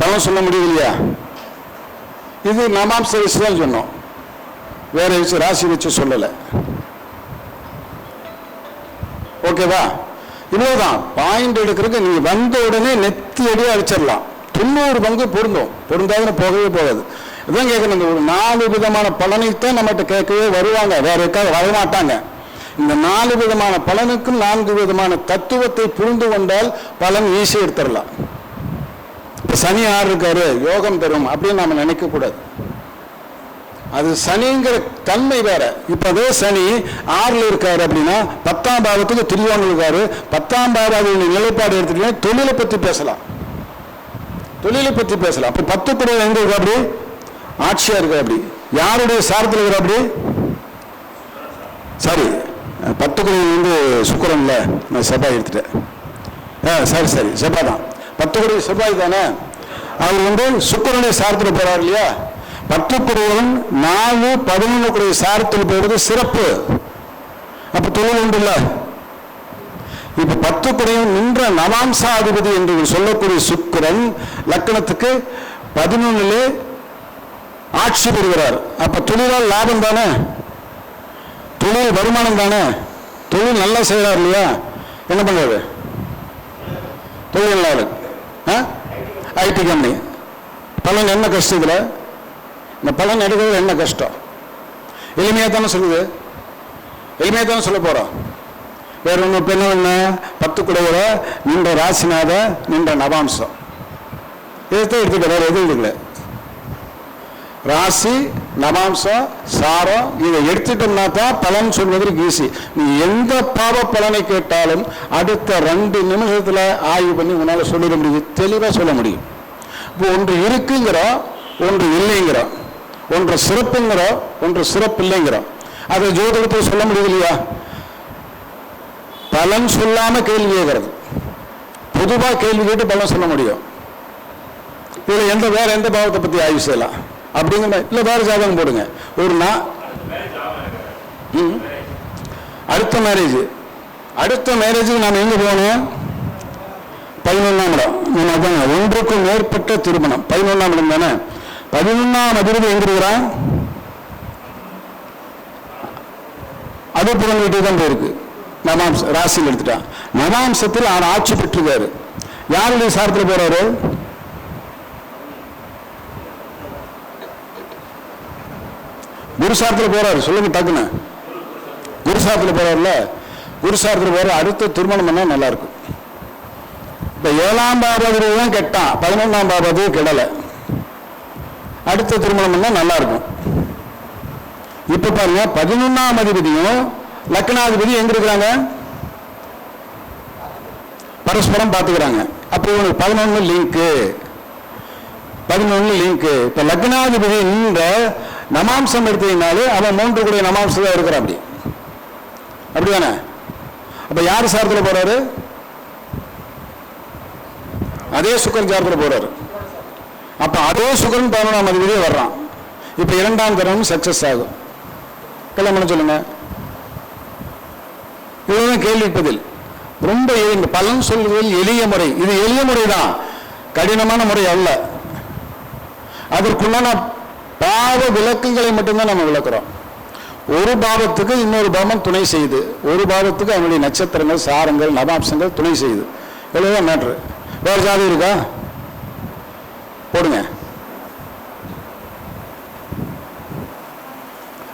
பலன் சொல்ல முடியும் இல்லையா? இது நமாம்ச வச்சு தான் சொன்னோம், வேற வச்சு ராசி வச்சு சொல்லலை. ஓகேவா? இவ்வளவுதான் பாயிண்ட் எடுக்கிறதுக்கு. நீங்க வந்த உடனே நெத்தி அடியே அடிச்சிடலாம். 90 பங்கு பொருந்தாதுன்னு போகவே போகாது. இதான் கேட்கணும். இந்த ஒரு 4 விதமான பலனைத்தான் நம்மகிட்ட கேட்கவே வருவாங்க, வேற எதுக்காக வரமாட்டாங்க. இந்த 4 விதமான பலனுக்கும் 4 விதமான தத்துவத்தை புரிந்து கொண்டால் பலன் ஈஸியாக எடுத்துடலாம். இப்போ சனி 6 இருக்காரு, யோகம் தரும் அப்படின்னு நாம நினைக்க கூடாது. அது சனிங்கிற தன்மை வேற. இப்ப அதே சனி 6ல் இருக்காரு அப்படின்னா 10ஆம் பாவத்துக்கு திரியோணம் இருக்காரு. 10ஆம் பாவத்தின் நிலைப்பாடு எடுத்துட்டீங்கன்னா தொழிலை பத்தி பேசலாம், தொழிலை பத்தி பேசலாம். அப்ப 10 குறை எங்க இருக்கு? அப்படி ஆட்சியா இருக்கு. அப்படி யாருடைய சாரத்தில் இருக்கிற? அப்படி சரி, 10 குறை சுக்கிரன்ல, நான் செவ்வாய் எடுத்துட்டேன். சரி சரி, செவ்வாய் தான். 10 குறை செவ்வாய் தானே. அவர் சுக்கிரனுடைய சாரத்தில் போறாரு இல்லையா? 10 குறைவன் 4, 11 குறை சாரத்தில் போவது சிறப்பு. அப்ப தொழில் உண்டு இல்ல. இப்ப 10 குறையும் நின்ற நவாம்சாதிபதி என்று சொல்லக்கூடிய சுக்கிரன் லக்னத்துக்கு 11 ஆட்சி பெறுகிறார். அப்ப தொழிலால் லாபம் தானே, தொழில் வருமானம் தானே. தொழில் நல்லா செய்யறார் இல்லையா? என்ன பண்றாரு? தொழில் ஐடி கம்பெனி. பலன் என்ன கஷ்டம் இதுல? இந்த பலன் எடுக்கிறது என்ன கஷ்டம்? எளிமையா தானே சொல்லுது, எளிமையா தானே சொல்ல போறோம். வேற ஒண்ணு என்ன? 10 குடையோட நின்ற ராசிநாத நின்ற நவாம்சம் இதைத்தான் எடுத்துக்க, வேற எதுவும் எடுக்கல. ராசி நவாம்சம் சாரம் இதை எடுத்துட்டோம்னா தான் பலன் சொல்வதற்கு ஈஸி. நீ எந்த பாவ பலனை கேட்டாலும் அடுத்த 2 நிமிஷத்துல ஆய்வு பண்ணி உன்னால சொல்லிட முடியும், தெளிவா சொல்ல முடியும். இப்போ ஒன்று இருக்குங்கிறோம், ஒன்று இல்லைங்கிறோம், ஒன்று சிறப்புங்கிறோம், ஒன்று சிறப்பு இல்லைங்கிறோம். அதை ஜோதிடத்தை சொல்ல முடியும் இல்லையா? பலன் சொல்லாம கேள்வி கேட்கறது, பொதுவா கேள்வி கேட்டு பலன் சொல்ல முடியும். இதுல வேற எந்த பாவத்தை பத்தி ஆய்வு செய்யலாம் அப்படிங்கிற இல்ல, வேற ஜாதகம் போடுங்க. ஒரு அடுத்த மேரேஜ், அடுத்த மேரேஜுக்கு நாம எங்க போகணும்? 11ஆம் இடம். நம்ம ஒன்றுக்கும் மேற்பட்ட திருமணம் 11ஆம் இடம் தானே. 11ஆம் அதிபதி எங்க இருக்கிறான்? அது புறம் வீட்டுக்கு தான் போயிருக்கு. நவாம்சம் ராசியில் எடுத்துட்டான். நவாம்சத்தில் அவர் ஆட்சி பெற்றிருக்காரு. யாருடைய சாரத்தில் போறாரு? குருசாரத்தில் போறாரு. சொல்லுங்க டக்குன்னு. குருசாரத்தில் போறாருல, குருசாரத்தில் போற அடுத்த திருமணம் பண்ணா நல்லா இருக்கும். இப்ப 7ஆம் பாபாதிபதி தான் கெட்டான், 11ஆம் பாபாதிபதி கெடல. அடுத்த திருமணம் பண்ணா நல்லா இருக்கும். இப்ப பாருங்க, 11ஆம் அதிபதியும் லக்னாதிபதி எங்க இருக்கிறாங்க? பரஸ்பரம் பார்த்துக்கிறாங்க. அப்போ 11 லிங்க், 11 லிங்க். இப்ப லக்னாதிபதி நின்ற நமாம்சம் எடுத்தீங்கனாலே அவன் 3 கூட நமாம்சம் தான் இருக்கிறான். அப்படி அப்படிதானே? அப்ப யார் சாரத்தில் போறாரு? அதே சுக்கரன் சாரத்தில் போறாரு. அப்ப அதே சுக்கரன் 11ஆம் அதிபதியே வர்றான். இப்ப 2ஆம் தரம் சக்சஸ் ஆகும். கல்யாணம் பண்ண சொல்லுங்க. இதுதான் கேள்வி பதில். ரொம்ப பலன் சொல்வதில் எளிய முறை. இது எளிய முறை தான், கடினமான முறை அல்ல. அதற்குள்ளான பாவ விளக்கங்களை மட்டும்தான் நம்ம விளக்குறோம். ஒரு பாவத்துக்கு இன்னொரு பாவம் துணை செய்யுது, ஒரு பாவத்துக்கு அவனுடைய நட்சத்திரங்கள் சாரங்கள் நவாம்சங்கள் துணை செய்யுது. எவ்வளவுதான் மேட்ரு. வேற ஜாதி இருக்கா? போடுங்க.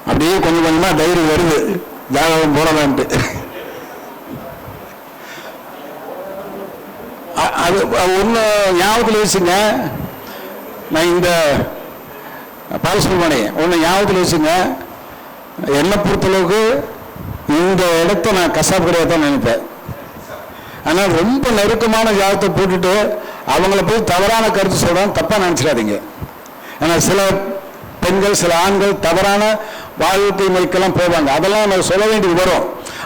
அப்படியே கொஞ்சம் கொஞ்சமா டைரி வருது, ஜாதகம் போடலான்ட்டு. அது ஒன்று ஞாபகத்தில் வச்சுங்க. நான் இந்த பாலசுப்ரமணி ஒன்று ஞாபகத்தில் வச்சுங்க. என்னை பொறுத்தளவுக்கு இந்த இடத்த நான் கசாப்பு கிடையாது தான் நினைப்பேன். ஆனால் ரொம்ப நெருக்கமான ஜாதகத்தை போட்டுட்டு அவங்கள போய் தவறான கருத்து சொல்றாங்க, தப்பா நினைச்சிடாதீங்க. ஏன்னா சில பெண்கள் சில ஆண்கள் தவறான வாழ்க்கை முறைக்கெல்லாம் போவாங்க. அதெல்லாம் நம்ம சொல்ல வேண்டியது வரும்.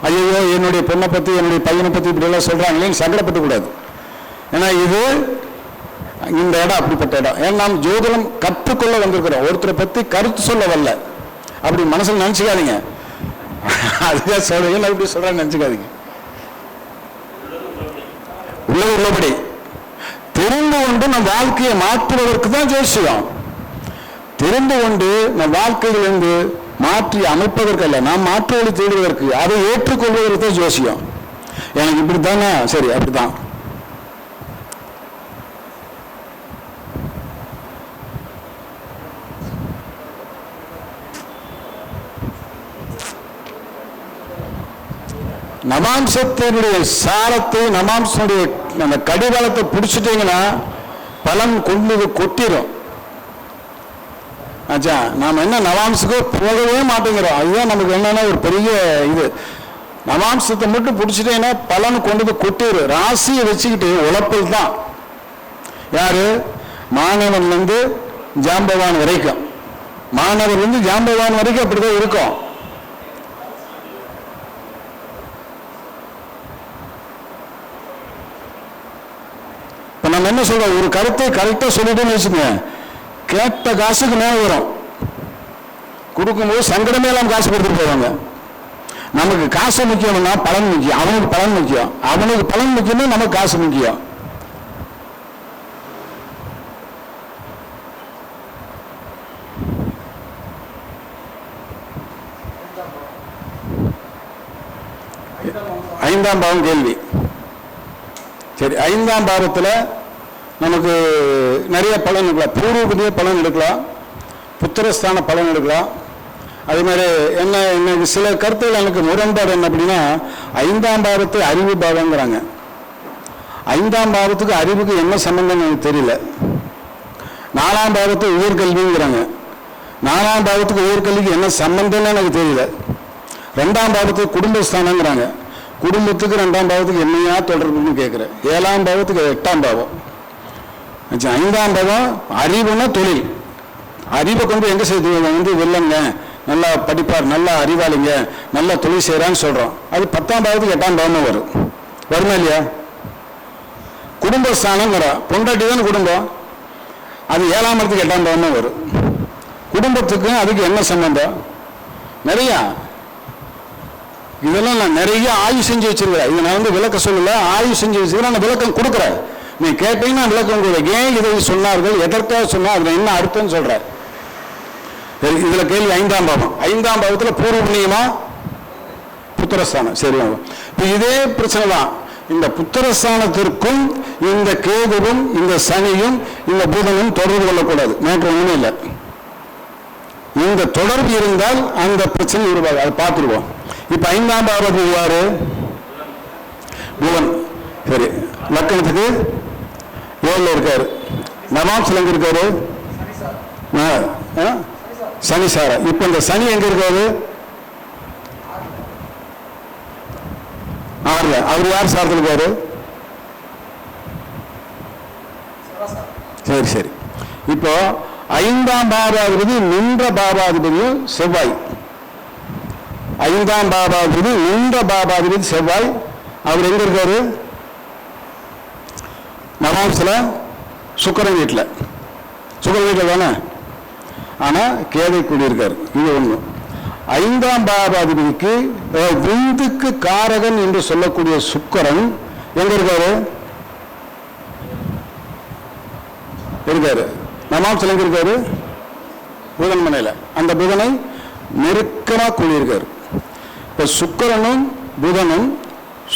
ஐயோ என்னுடைய பொண்ணை பத்தி என்னுடைய பையனை பத்தி இப்படி எல்லாம் சொல்றாங்களேன்னு சங்கடப்பட்டு கூடாது. ஏன்னா இது இந்த இடம் அப்படிப்பட்ட இடம். ஏன்னா நாம் ஜோதிடம் கற்றுக்கொள்ள வந்திருக்கிறோம், ஒருத்தரை பத்தி கருத்து சொல்ல வரல. அப்படி மனசுல நினைச்சுக்காதீங்க. அதுதான் சொல்றீங்க இப்படி சொல்றாங்க நினைச்சுக்காதீங்க. உள்ளபடி தெரிந்து கொண்டு நம் வாழ்க்கையை மாற்றுவதற்கு தான் ஜோசியம். தெரிந்து கொண்டு நம் வாழ்க்கையிலிருந்து மாற்றி அமைப்பதற்கு அல்ல, நாம் மாற்று வழி தேடுவதற்கு, அதை ஏற்றுக்கொள்வதற்கு தான் ஜோசியம். எனக்கு இப்படித்தானே, சரி அப்படித்தான். நமாம்சத்தினுடைய சாரத்தை நமாம்சனுடைய அந்த கடிவாளத்தை பிடிச்சிட்டீங்கன்னா பலன் கொண்டு கொட்டிடும். ஆச்சா, நாம் என்ன நவாம்ஸுக்கு போகவே மாட்டேங்கிறோம். அதுதான் நமக்கு என்னன்னா ஒரு பெரிய இது. நவாம்சத்தை மட்டும் பிடிச்சிட்டேன்னா பலன் கொண்டு போய் கொட்டிடு. ராசியை வச்சுக்கிட்டு உழப்பல் தான். யாரு? மாணவன்லேருந்து ஜாம்பவான் வரைக்கும், மாணவர்லேருந்து ஜாம்பவான் வரைக்கும் அப்படிதான் இருக்கும். இப்போ நம்ம என்ன சொல்றோம், ஒரு கருத்தை கரெக்டாக சொல்லிட்டோன்னு வச்சுக்கோங்க, கேட்ட காசுக்கு மேலே வரும். கொடுக்கும்போது சங்கடமே எல்லாம் காசு கொடுத்துட்டு போவாங்க. நமக்கு காசு முக்கியம்னா பலன் முக்கியம். அவனுக்கு பலன் முக்கியம். அவனுக்கு பலன் முக்கியம்னா நமக்கு காசு முக்கியம். ஐந்தாம் பாவம் கேள்வி. சரி, ஐந்தாம் பாவத்தில் நமக்கு நிறைய பலன் எடுக்கலாம். பூர்வபதிய பலன் எடுக்கலாம், புத்திரஸ்தான பலன் எடுக்கலாம். அதே மாதிரி என்ன சில கருத்துகள் எனக்கு முரண்பாடு என்ன அப்படின்னா, ஐந்தாம் பாவத்தை அறிவு பாவங்கிறாங்க. ஐந்தாம் பாவத்துக்கு அறிவுக்கு என்ன சம்பந்தம் எனக்கு தெரியல. நாலாம் பாவத்தை உயர்கல்விங்கிறாங்க. நாலாம் பாவத்துக்கு உயர்கல்விக்கு என்ன சம்பந்தம்னு எனக்கு தெரியல. ரெண்டாம் பாவத்துக்கு குடும்பஸ்தானங்கிறாங்க. குடும்பத்துக்கு ரெண்டாம் பாவத்துக்கு என்னையா தொடர்புன்னு கேட்குறேன். ஏழாம் பாவத்துக்கு எட்டாம் பாவம். ஐந்தாம் பாவம் அறிவுன்னா தொழில். அறிவை கொண்டு எங்கே சேர்த்து வெள்ளங்க, நல்லா படிப்பார், நல்லா அறிவாளிங்க, நல்லா தொழில் செய்கிறான்னு சொல்கிறோம். அது 10ஆம் பாவத்துக்கு 8ஆம் பாவமும் வரும். வருமா இல்லையா? குடும்பஸ்தானங்கிற பொண்டாட்டி தானே குடும்பம், அது 7ஆம் இடத்துக்கு 8ஆம் பாவமும் வரும். குடும்பத்துக்கும் அதுக்கு என்ன சம்பந்தம்? நிறையா இதெல்லாம் நான் நிறைய ஆய்வு செஞ்சு வச்சிருக்கிறேன். இதை நான் விளக்க சொல்லல, ஆய்வு செஞ்சு வச்சிருக்கிறேன். நான் விளக்கம் கொடுக்குறேன். நீ கேட்டீங்கன்னா விளக்கம் கொடுக்குறேன். ஏன் இதை சொன்னார்கள், எதற்காக சொன்னா, அதுல என்ன அர்த்தம்னு சொல்றேன். இதுல கேள்வி ஐந்தாம் பாவம். ஐந்தாம் பாவத்துல பூர்வ புண்ணியமா புத்திரஸ்தானம். சரி, இப்போ இதே பிரச்சனை தான். இந்த புத்திரஸ்தானத்திற்கும் இந்த கேதுவும் இந்த சனியும் இந்த புதனும் தொடர்பு கொள்ளக்கூடாது. மேற்று ஒண்ணுமே இல்லை. இந்த தொடர்பு இருந்தால் அந்த பிரச்சனை உருவாது. அதை பார்த்துருவோம். இப்ப ஐந்தாம் பாவம் யாரு? புதன். சரி, லக்கணத்துக்கு 7ல இருக்காரு. நவாம்ஸ்ல எங்க இருக்காரு? சனி சார. இப்ப இந்த சனி எங்க இருக்காரு? 6ல. அவர் யார் சாரத்தில் இருக்காரு? சரி சரி. இப்போ ஐந்தாம் பாவாதிபதி நின்ற பாவாதிபதியும் செவ்வாய். ஐந்தாம் பாவாதிபதி நின்ற பாவாதிபதி செவ்வாய். அவர் எங்க இருக்காரு? நவாம்ஸ்ல சுக்கிரன் வீட்டில். சுக்கிரன் வீட்டில் தானே, ஆனா கேதை கூடியிருக்காரு. இது ஒண்ணு. ஐந்தாம் பாவாதிபதிக்கு விந்துக்கு காரகன் என்று சொல்லக்கூடிய சுக்கிரன் எங்க இருக்காரு? இருக்காரு நவாம்ஸ்ல எங்க இருக்காரு? புதன் மனையில. அந்த புதனை நெருக்கமா கூடியிருக்காரு. இப்ப சுக்கிரனும் புதனும்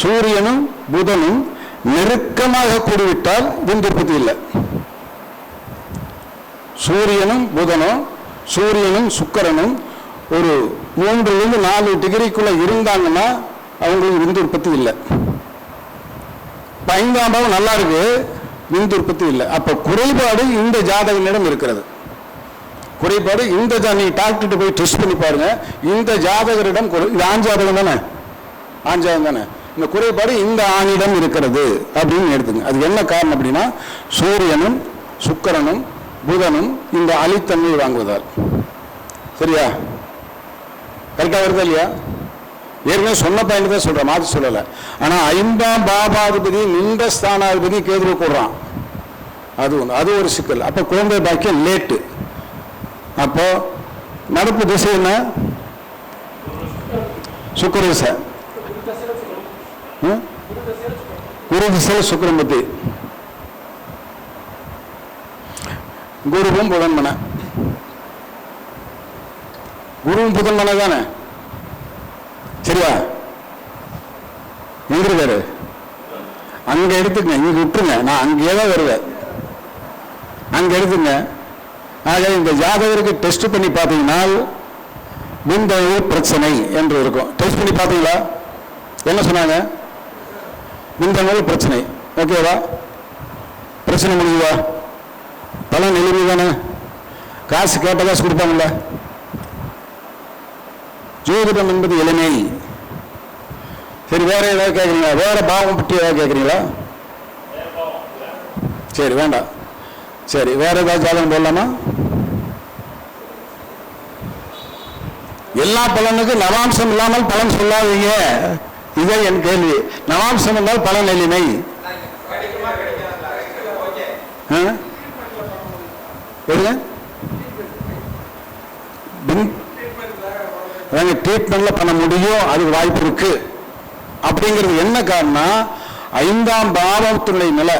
சூரியனும் புதனும் நெருக்கமாக கூடிவிட்டால் விந்துற்பத்தி இல்லை. சூரியனும் புதனும் சூரியனும் சுக்கிரனும் ஒரு 3லிருந்து 4 டிகிரிக்குள்ள இருந்தாங்கன்னா அவங்களுக்கு விந்து உற்பத்தி இல்லை. 5ஆம் பாவம் நல்லா இருக்கு, விந்து உற்பத்தி இல்லை. அப்ப குறைபாடு இந்த ஜாதகனிடம் இருக்கிறது. குறைபாடு இந்த நீ டாக்டர் போய் டெஸ்ட் பண்ணி பாருங்க. இந்த ஜாதகரிடம் இது ஆண் ஜாதகம் தானே, ஆண் ஜாதகம் தானே. இந்த குறைபாடு இந்த ஆணிடம் இருக்கிறது அப்படின்னு எடுத்துங்க. அது என்ன காரணம் அப்படின்னா, சூரியனும் சுக்கிரனும் புதனும் இந்த அழித்தன்மை வாங்குவதால். சரியா? கரெக்டா வருதா இல்லையா? ஏற்கனவே சொன்ன பாயிண்ட் தான் சொல்றேன், மாற்றி சொல்லலை. ஆனா 5ஆம் பாவாதிபதி நின்ற ஸ்தானாதிபதி கேதுவை கூடுறான். அது ஒரு சிக்கல். அப்ப குழந்தை பாக்கியம் லேட்டு. அப்போ நடப்பு திசை என்ன? சுக்கிர திசை. குரு திசையில் சுக்கிரன் பத்தி. குருவும் புதன் மனை. குருவும் புதன் மனை தானே. சரியா? எங்க இருக்காரு? அங்க எடுத்துங்க, இங்க விட்டுருங்க. நான் அங்கேயே தான் வருவேன். அங்க எடுத்துங்க. ஆக இந்த ஜாதகருக்கு டெஸ்ட் பண்ணி பார்த்தீங்கன்னா விந்தணு பிரச்சனை என்று இருக்கும். டெஸ்ட் பண்ணி பார்த்தீங்களா? என்ன சொன்னாங்க? விந்தணு பிரச்சனை. ஓகேவா? பிரச்சனை முடியுதா? பலன் எளிமை தானே. காசு கேட்ட காசு கொடுப்பாங்கல்ல. ஜோதிடம் என்பது எளிமை. சரி, வேற ஏதாவது கேட்குறீங்களா? வேற பாவம் பற்றி ஏதாவது கேட்குறீங்களா? சரி, வேண்டாம். சரி, வேற ஏதாவது ஜாதகம் போடலாமா? எல்லா பலனுக்கும் நவாம்சம் இல்லாமல் பலன் சொல்லாதீங்க. இதே என் கேள்வி. நவாம்சம் என்றால் பலன் எளிமை. ட்ரீட்மெண்ட்ல பண்ண முடியும், அதுக்கு வாய்ப்பு இருக்கு. அப்படிங்கிறது என்ன காரணம்? 5ஆம் பாவத்தினுடைய நிலை,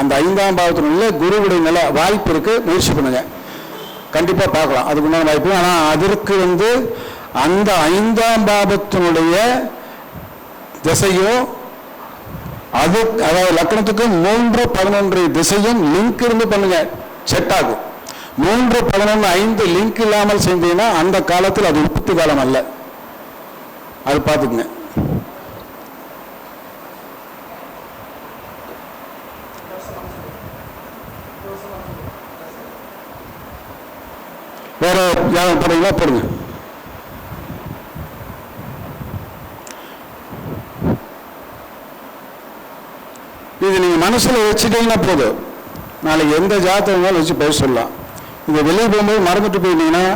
அந்த 5ஆம் பாவத்தினுடைய குருவுடைய நிலை வாய்ப்பு இருக்கு. முயற்சி பண்ணுங்க, கண்டிப்பா பார்க்கலாம் அதுக்கு உண்டான வாய்ப்பு. ஆனா அதற்கு அந்த 5ஆம் பாவத்தினுடைய திசையோ அது, அதாவது லக்னத்துக்கு 3, 11 திசையும் லிங்க் இருந்து பண்ணுங்க, செட் ஆகும். 3, 11, 5 லிங்க் இல்லாமல் செஞ்சீங்கன்னா அந்த காலத்தில் அது உற்பத்தி காலம் அல்ல. அது பார்த்துக்குங்க. வேற யாரும் போடுறீங்களா? போடுங்க. இது நீங்க மனசுல வச்சுட்டீங்கன்னா போதும், நாளைக்கு எந்த ஜாதகம் வச்சு பேச சொல்லலாம். இங்க வெளியே போகும்போது மறந்துட்டு போயிருந்தீங்கன்னா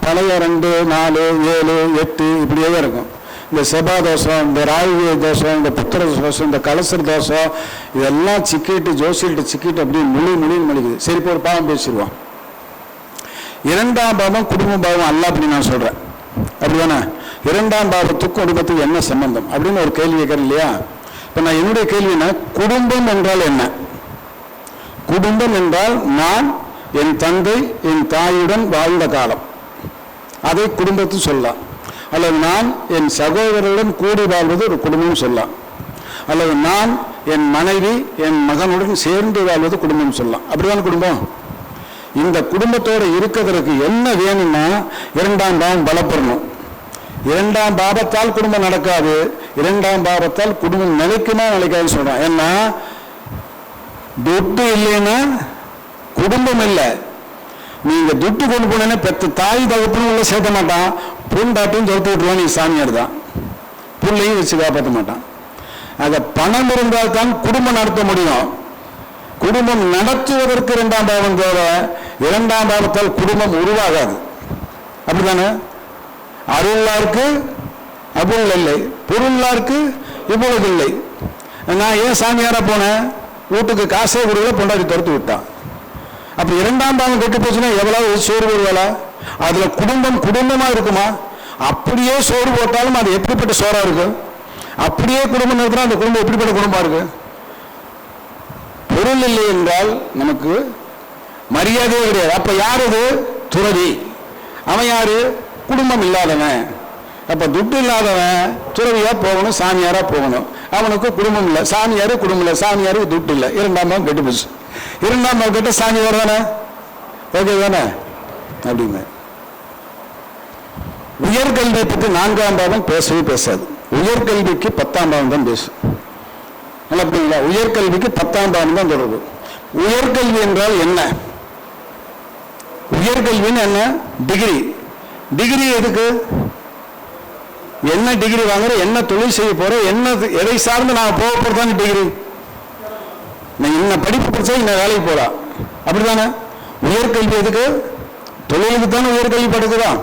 பழைய 2, 4, 7, 8 இப்படியே இருக்கும். இந்த செவ்வாய் தோஷம், இந்த ராகு தோஷம், இந்த புத்திர தோஷம், இந்த கலசர் தோஷம், இதெல்லாம் சிக்கிட்டு ஜோசியிட்டு சிக்கிட்டு அப்படியே முழின்னு மொழிக்குது. சரி, இப்போ ஒரு பாவம் பேசிடுவோம். 2ஆம் பாவம் குடும்ப பாவம் அல்ல அப்படின்னு நான் சொல்றேன், அப்படிதானே? 2ஆம் பாவத்துக்கும் குடும்பத்துக்கு என்ன சம்பந்தம் அப்படின்னு ஒரு கேள்வி கேட்கறேன் இல்லையா? இப்ப நான் என்னுடைய கேள்வினா, குடும்பம் என்றால் என்ன? குடும்பம் என்றால் நான் என் தந்தை என் தாயுடன் வாழ்ந்த காலம், அதை குடும்பத்தில் சொல்லலாம். அல்லது நான் என் சகோதரருடன் கூடி வாழ்வது ஒரு குடும்பம் சொல்லலாம். அல்லது நான் என் மனைவி என் மகனுடன் சேர்ந்து வாழ்வது குடும்பம் சொல்லலாம். அப்படிதான் குடும்பம். இந்த குடும்பத்தோடு இருக்கிறதுக்கு என்ன வேணும்னா 2ஆம் பாவம் பலப்படணும். 2ஆம் பாவத்தால் குடும்பம் நடக்காது, 2ஆம் பாவத்தால் குடும்பம் நிலைக்குமா நிலைக்காதுன்னு சொல்றான். ஏன்னா துட்டு இல்லைன்னா குடும்பம் இல்லை. நீங்க துட்டு கொண்டு போனேன்னா பெத்த தாய் தகப்பனும் உள்ள சேர்த்த மாட்டான், பூண்டாட்டையும் துரத்து விட்டுருவான். நீ சாமியார் தான், புள்ளையும் வச்சு காப்பாற்ற மாட்டான். அத பணம் இருந்தால் தான் குடும்பம் நடத்த முடியும். குடும்பம் நடத்துவதற்கு 2ஆம் பாவம் தேவை. 2ஆம் பாவத்தால் குடும்பம் உருவாகாது. அப்படித்தானே? அருளாருக்கு அபுள் இல்லை, பொருளாருக்கு இவ்வளவு இல்லை. நான் ஏன் சாமியாரா போனேன்? வீட்டுக்கு காசே கொடுக்கல, பொண்டாட்டி துரத்து விட்டான். அப்ப 2ஆம் பாவம் கெட்டு போச்சுன்னா எவ்வளவு சோறு போடுவாளா? அதுல குடும்பம் குடும்பமா இருக்குமா? அப்படியே சோறு போட்டாலும் அது எப்படிப்பட்ட சோறா இருக்கு? அப்படியே குடும்பம் நடத்தினா அந்த குடும்பம் எப்படிப்பட்ட குடும்பமா இருக்கு? பொருள் இல்லை என்றால் நமக்கு மரியாதையே கிடையாது. அப்ப யாரு இது? துறவி. அவன் யாரு? குடும்பம் இல்லாதவன். அப்ப துட்டு இல்லாதவன் துறவியா போகணும், சாமியாரா போகணும். அவனுக்கு குடும்பம் இல்லை, சாமியாரு குடும்பம் இல்லை, சாமியாருக்கு துட்டு இல்லை. 2ஆம் பாவம் கெட்டு போச்சு. 2ஆம் பாவம் கெட்ட சாமியார் தானே, ஓகே தானே? அப்படிங்க. உயர்கல்வி பற்றி 4ஆம் பாவம் பேசவே பேசாது. உயர்கல்விக்கு 10ஆம் பாவம் தான் பேசும். நல்லா புரியுங்களா? உயர்கல்விக்கு 10ஆம் பாவம் தான் தொடர்பு. உயர்கல்வி என்றால் என்ன? உயர்கல்வின்னு என்ன? டிகிரி. டிகிரி எதுக்கு? என்ன டிகிரி வாங்குற, என்ன தொழில் செய்ய போற, என்ன எதை சார்ந்து நான் போக போறதான டிகிரி. நான் என்ன படிப்பு படிச்சா இந்த வேலைக்கு போலாம், அப்படித்தானே? உயர்கல்வி எதுக்கு? தொழிலுக்கு தானே உயர்கல்வி படிக்கிறோம்.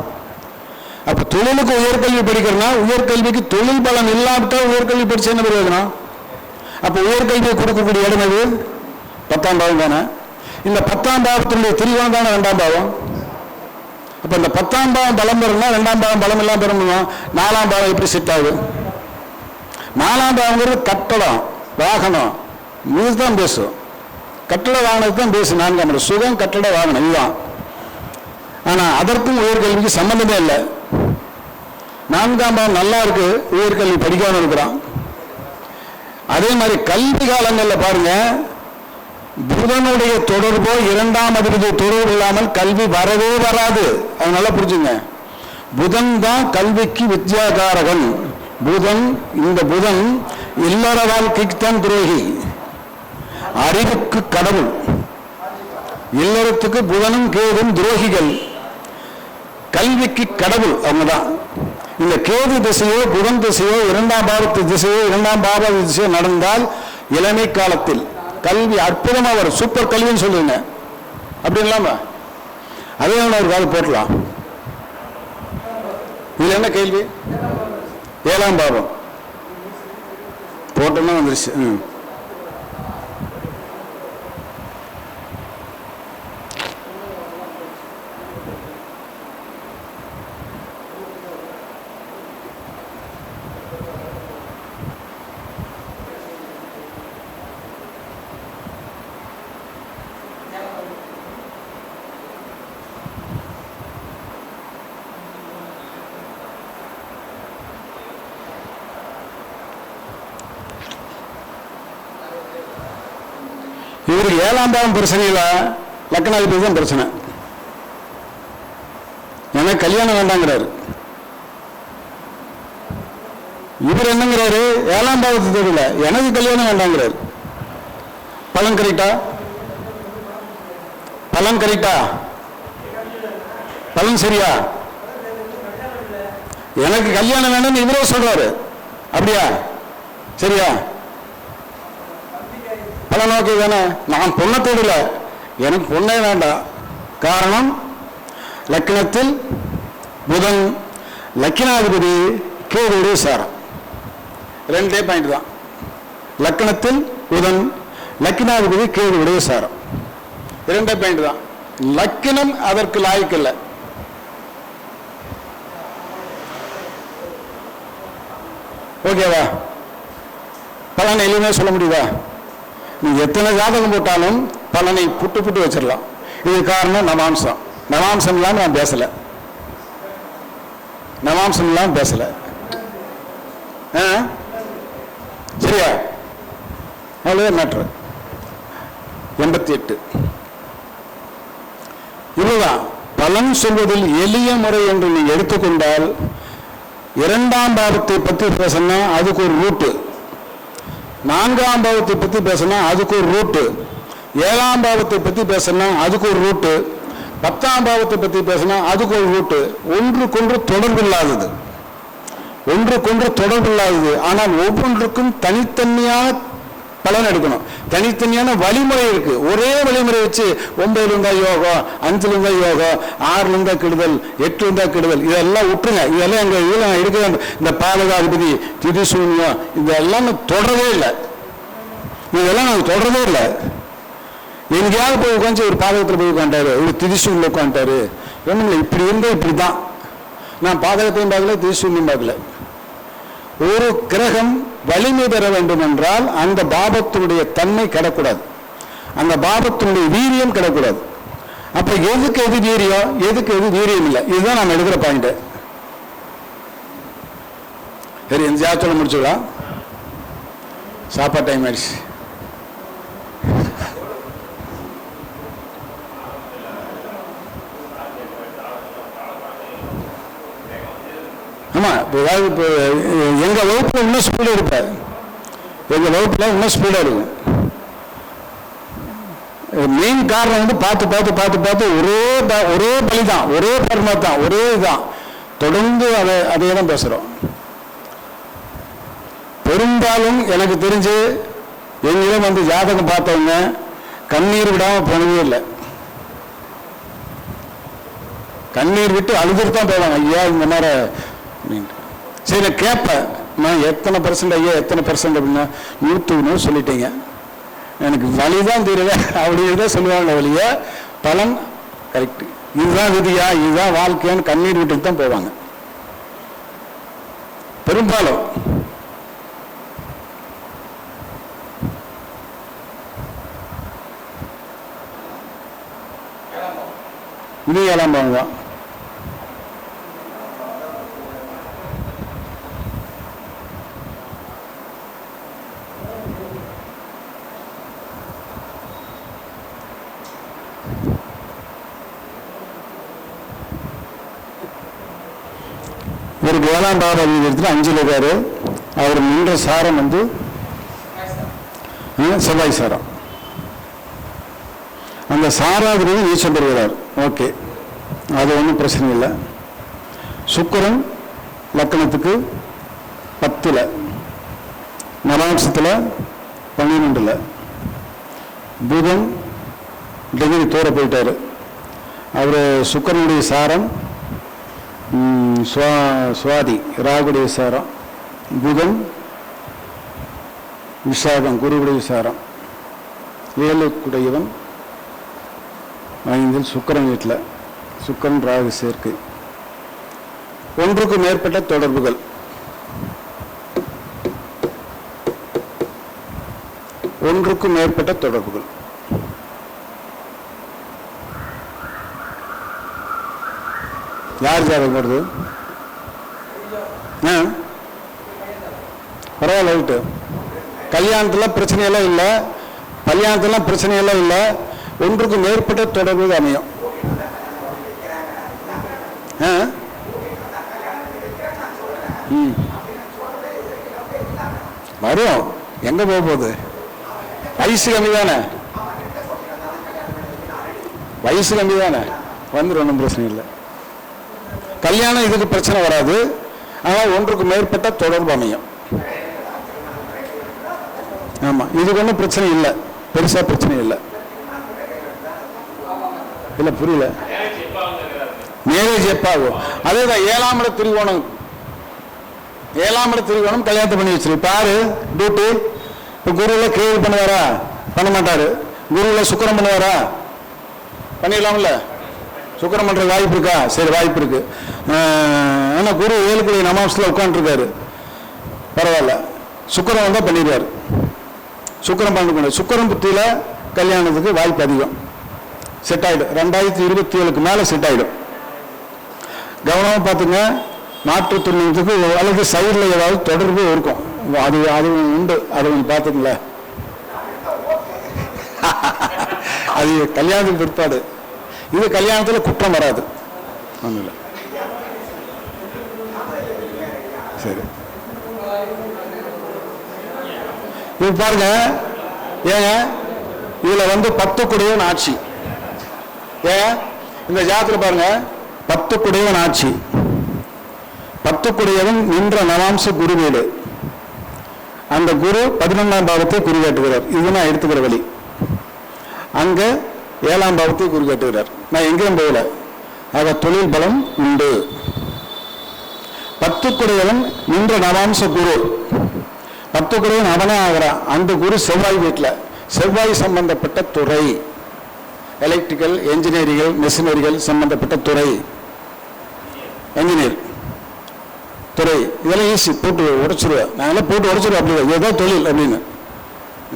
அப்ப தொழிலுக்கு உயர்கல்வி படிக்கிறோம்னா உயர்கல்விக்கு தொழில் பலன் இல்லாவிட்டால் உயர்கல்வி படிச்சு என்ன பிரயோஜனம்? அப்ப உயர்கல்வியை கொடுக்கக்கூடிய இடம் எது? 10ஆம் பாவம் தானே. இந்த 10ஆம் பாவத்தினுடைய திரிவான் தானே 2ஆம் பாவம். அப்ப இந்த 10ஆம் பாவம் பலம் பெறணும்னா 2ஆம் பாவம் பலம் எல்லாம் பெறணுமா? 4ஆம் பாவம் எப்படி செட் ஆகுது? 4ஆம் பாவங்கிறது கட்டடம் வாகனம் இதுதான் பேசும். கட்டட வாகனத்துக்கு தான் பேசு. 4ஆம் பாவம் சுகம் கட்டட வாகனம் இதுதான். ஆனா அதற்கும் உயர்கல்விக்கு சம்பந்தமே இல்லை. 4ஆம் பாவம் நல்லா இருக்கு, உயர்கல்வி படிக்காம இருக்கிறான். அதே மாதிரி கல்வி காலங்கள்ல பாருங்க, புதனுடைய தொடர்போ 2ஆம் அதிபதி தொடர்பு இல்லாமல் கல்வி வரவே வராது. அது நல்லா புரிஞ்சுங்க. புதன் தான் கல்விக்கு வித்யாகாரகன். புதன், இந்த புதன் இல்லற வாழ்க்கைக்கு தான் துரோகி, அறிவுக்கு கடவுள். இல்லறத்துக்கு புதனும் கேதும் துரோகிகள், கல்விக்கு கடவுள் அவங்க தான். இந்த கேது திசையோ புதன் திசையோ இரண்டாம் பாவத்து திசையோ இரண்டாம் பாவ திசையோ நடந்தால் இளமை காலத்தில் கல்வி அற்புதமா வரும். சூப்பர் கல்வின்னு சொல்லுங்க. அப்படி இல்லாம அதே ஒரு காலம் போட்டலாம். இதுல என்ன கேள்வி? 7ஆம் பாவம் போட்டோம்னா வந்துருச்சு. இவருக்கு 7ஆம் பாவம் பிரச்சனை இல்லை, லக்னாதிபதி தான் பிரச்சனை. எனக்கு கல்யாணம் வேண்டாங்கிறாரு. இவர் என்னங்கிறாரு? 7ஆம் பாவத்து தெரியல, எனக்கு கல்யாணம் வேண்டாங்கிறாரு. பலன் கரெக்டா? பலன் கரெக்டா? பலன் சரியா? எனக்கு கல்யாணம் வேணும்னு இவரே சொல்றாரு. அப்படியா? சரியா? பல நோக்கி தானே. நான் பொண்ணை தேடல, எனக்கு பொண்ணே வேண்டாம். காரணம் லக்னத்தில் புதன், லக்னாதிபதி கேதுடைய சாரம். 2 பாயிண்ட் தான். லக்னத்தில் புதன், லக்னாதிபதி கேதுடைய சாரம். 2 பாயிண்ட் தான். லக்னம் அதற்கு லாய்க்கில்லை. ஓகேவா? பலன் எளிமையா சொல்ல முடியுதா? நீ எத்தனை ஜாதகம் போட்டாலும் பலனை புட்டு புட்டு வச்சிடலாம். இது காரணம் நவாம்சம். நவாம்சம் இல்லாம நான் பேசல. நவாம்சம் இல்லாம பேசல. சரியா? அவ்வளவு மேட்ரு. 88 இதுதான் பலன் சொல்வதில் எளிய முறை என்று நீ எடுத்துக்கொண்டால், 2ஆம் பாவத்தை பற்றி பேசினா அதுக்கு ஒரு ரூட்டு, 4ஆம் பாவத்தை பற்றி பேசினா அதுக்கு ஒரு ரூட்டு, 7ஆம் பாவத்தை பற்றி பேசினா அதுக்கு ஒரு ரூட்டு, 10ஆம் பாவத்தை பற்றி பேசினா அதுக்கு ஒரு ரூட்டு. ஒன்றுக்கொன்று தொடர்பில்லாதது, ஒன்றுக்கொன்று தொடர்பில்லாதது. ஆனால் ஒவ்வொன்றுக்கும் தனித்தனியான பலன் எடுக்கணும். தனித்தனியான வழிமுறை இருக்கு. ஒரே வழிமுறை வச்சு 9 இருந்தா யோகம், 5 இருந்தா யோகம், 6 இருந்தா கெடுதல், 8 இருந்தா கெடுதல், இதெல்லாம் விட்டுருங்க. இதெல்லாம் எங்க இதெல்லாம் எடுக்க இந்த பாலகாதிபதி திதிசூன்யம் இதெல்லாம் தொடரவே இல்லை. இதெல்லாம் நாங்கள் தொடரவே இல்லை. எங்கேயாவது போய் உட்காந்து ஒரு பாதகத்தில் போய் உட்காண்டாரு, ஒரு திதிசூன்யம் உட்காந்துட்டாரு. ஒன்றும் இல்லை, இப்படி இருந்தால் இப்படி தான். நான் பாதகத்தையும் பார்க்கல, திதிசூன்யம் பார்க்கல. ஒரு கிரகம் வலிமை பெற வேண்டும் என்றால் அந்த பாபத்தினுடைய தன்மை கிடக்கூடாது, அந்த பாபத்தினுடைய வீரியம் கிடக்கூடாது. அப்ப எதுக்கு எது வீரியம், எதுக்கு எது வீரியம் இல்லை, இதுதான் நம்ம எடுக்கிற பாயிண்ட். சரி, இந்த ஜாதகத்தில் முடிச்சுக்கலாம். சாப்பாடு டைம் ஆயிடுச்சு. ஆமா, ஏதாவது இப்போ எங்க வகுப்புல இன்னும் ஸ்பீடு இருப்பார். எங்க வகுப்புல இன்னும் ஸ்பீடா இருக்கும். மெயின் காரணம் வந்து பார்த்து பார்த்து பார்த்து பார்த்து ஒரே பலிதான், ஒரே பரமாத்தான், ஒரே இதுதான். தொடர்ந்து அதே தான் பேசுறோம். பெரும்பாலும் எனக்கு தெரிஞ்சு எங்கிலும் வந்து ஜாதகம் பார்த்தவங்க கண்ணீர் விடாம போனதே இல்லை. கண்ணீர் விட்டு அழுதுட்டு தான் போவாங்க. ஐயா இந்த மாதிரி சரி, நான் கேட்பேன், நான் எத்தனை % ஐயா எத்தனை % அப்படின்னா 100 சொல்லிட்டீங்க, எனக்கு வழிதான் தெரியல அப்படிதான் சொல்லுவாங்க. வழிய பலன் கரெக்ட், இதுதான் விதியா, இதுதான் வாழ்க்கையான்னு கண்ணீர் விட்டுட்டு தான் போவாங்க பெரும்பாலும். இது 7ஆம் பாவம் தான். இவருக்கு 7ஆம் பாவ அதிபதியில் 5 இருக்காரு. அவர் நின்ற சாரம் வந்து செவ்வாய் சாரம். அந்த சாராதிபதி நீச்சம் பெறுகிறார். ஓகே, அது ஒன்றும் பிரச்சனை இல்லை. சுக்கிரன் லக்கணத்துக்கு 10ல், நவாம்சத்தில் 12ல், புதன் டிகிரி தூர போயிட்டார். அவர் சுக்கிரனுடைய சாரம் சுவாதி, ராகுடைய சாரம், புதன் விசாகம் குருவுடைய சாரம், 7 5 சுக்கிரன் வீட்டில், சுக்கிரன் ராகு சேர்க்கை. ஒன்றுக்கு மேற்பட்ட தொடர்புகள், ஒன்றுக்கு மேற்பட்ட தொடர்புகள். யார் ஜாதகம் வருது? பரவாயில்ல, ரைட்டு. கல்யாணத்தில் பிரச்சனையெல்லாம் இல்லை, கல்யாணத்தெல்லாம் பிரச்சனையெல்லாம் இல்லை. ஒன்றுக்கு மேற்பட்ட தொடர்பு அமையும். வரும், எங்க போக போகுது? வயசு கம்மி தானே, வயசு கம்மி தானே, வந்துடும், ஒன்றும் பிரச்சனை இல்லை. கல்யாணம் இதுக்கு பிரச்சனை வராது. ஆனால் ஒன்றுக்கு மேற்பட்ட தொடர்பு அமையும். ஆமா, இதுக்கு ஒன்றும் பிரச்சனை இல்லை, பெருசா பிரச்சனை இல்லை. இல்ல புரியல, மேரேஜ் எப்ப ஆகும்? அதேதான் 7ஆம் இட திரிகோணம், 7ஆம் இட திரிகோணம் கல்யாணத்தை பண்ணி வச்சிருக்கு. பாரு டியூட்டி. இப்போ குருவில் கேள்வி பண்ணுவாரா? பண்ண மாட்டாரு. குருவில் சுக்கிரன் பண்ணுவாரா? பண்ணிடலாம்ல. சுக்கிரன் பண்ற வாய்ப்பு இருக்கா? சரி, வாய்ப்பு இருக்கு. ஆனா குரு 7 நமாம்சத்தில் உட்காந்துருக்காரு, பரவாயில்ல. சுக்கிரன் வந்தா பண்ணிடுவாரு. சுக்கிரன் பண்ண சுக்கிரன் புத்தியில கல்யாணத்துக்கு வாய்ப்பு அதிகம். செட் ஆயிடும். 2027க்கு மேல செட் ஆயிடும். கவனமா பார்த்துங்க. மாற்று துணிக்கு அல்லது சைடில் ஏதாவது தொடர்பு இருக்கும், அது அது உண்டு, அதை பார்த்துங்களேன். அது கல்யாணத்துக்கு பிற்பாடு. இது கல்யாணத்தில் குற்றம் வராது. ஒன்றும் சரி. இது பாருங்க, ஏங்க இதுல 10 குடையவன் ஆட்சி. ஏன் இந்த ஜாதகத்துல பாருங்க, 10 குடையவன் ஆட்சி. 10 குடையவன் நின்ற நவாம்ச குரு வீடு. அந்த குரு 11ஆம் பாவத்தை குறிகாட்டுகிறார். இது நான் எடுத்துக்கிற வழி. அங்க 7ஆம் பாவத்தை குறிகாட்டுகிறார். நான் எங்கேயும் போகல. ஆக தொழில் பலம் உண்டு. 10 குடையவன் நின்ற நவாம்ச குரு. 10 குடையவன் அவனே ஆகிறான். அந்த குரு செவ்வாய் வீட்டில், செவ்வாய் சம்பந்தப்பட்ட துறை, எலக்ட்ரிக்கல், என்ஜினியரிங்கள், மெஷினரிகள் சம்பந்தப்பட்ட துறை, என்ஜினியர் துறை, இதெல்லாம் ஈஸி. போட்டு உடைச்சிருவேன், நாங்களாம் போட்டு உடைச்சிருவேன். அப்படி ஏதோ தொழில் அப்படின்னு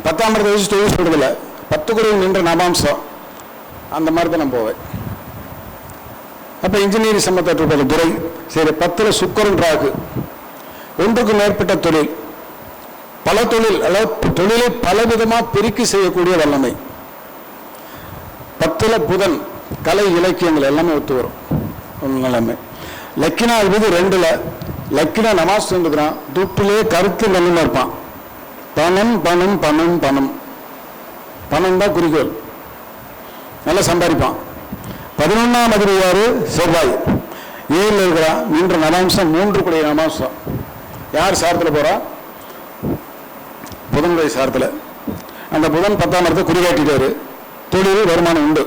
10ஆம் இடத்தை வச்சு தொழில் சொல்றதில்லை. 10 குடையவன் நின்ற நவாம்சம், அந்த மாதிரி தான் நான் போவேன். அப்போ இன்ஜினியரிங் சம்பந்தப்பட்ட துறை. சரி, 10ல் சுக்கிரன் ராகு. ஒன்றுக்கு மேற்பட்ட தொழில், பல தொழில், அதாவது தொழிலை பலவிதமாக பெருக்கி செய்யக்கூடிய வல்லமை. 10ல் புதன், கலை இலக்கியங்கள் எல்லாமே ஒத்து வரும் நிலைமை. லக்கினா இருக்குது 2ல். லக்கினா நமாஸ் வந்துக்கிறான், துட்டிலே கருத்து நல்லமா இருப்பான். பணம் பணம் பணம் பணம் பணம் தான் குறிக்கோள், நல்லா சம்பாதிப்பான். 11ஆம் அதிபதி யாரு? செவ்வாய். 7ல் இருக்கிறான். நின்ற நவாம்சம் 3 குடைய நவாம்சம். யார் சாரத்தில் போறா? புதனுடைய சாரத்தில். அந்த புதன் 10ஆம் இடத்தை குறிகாட்டிட்டாரு. தொழில் வருமானம் உண்டு,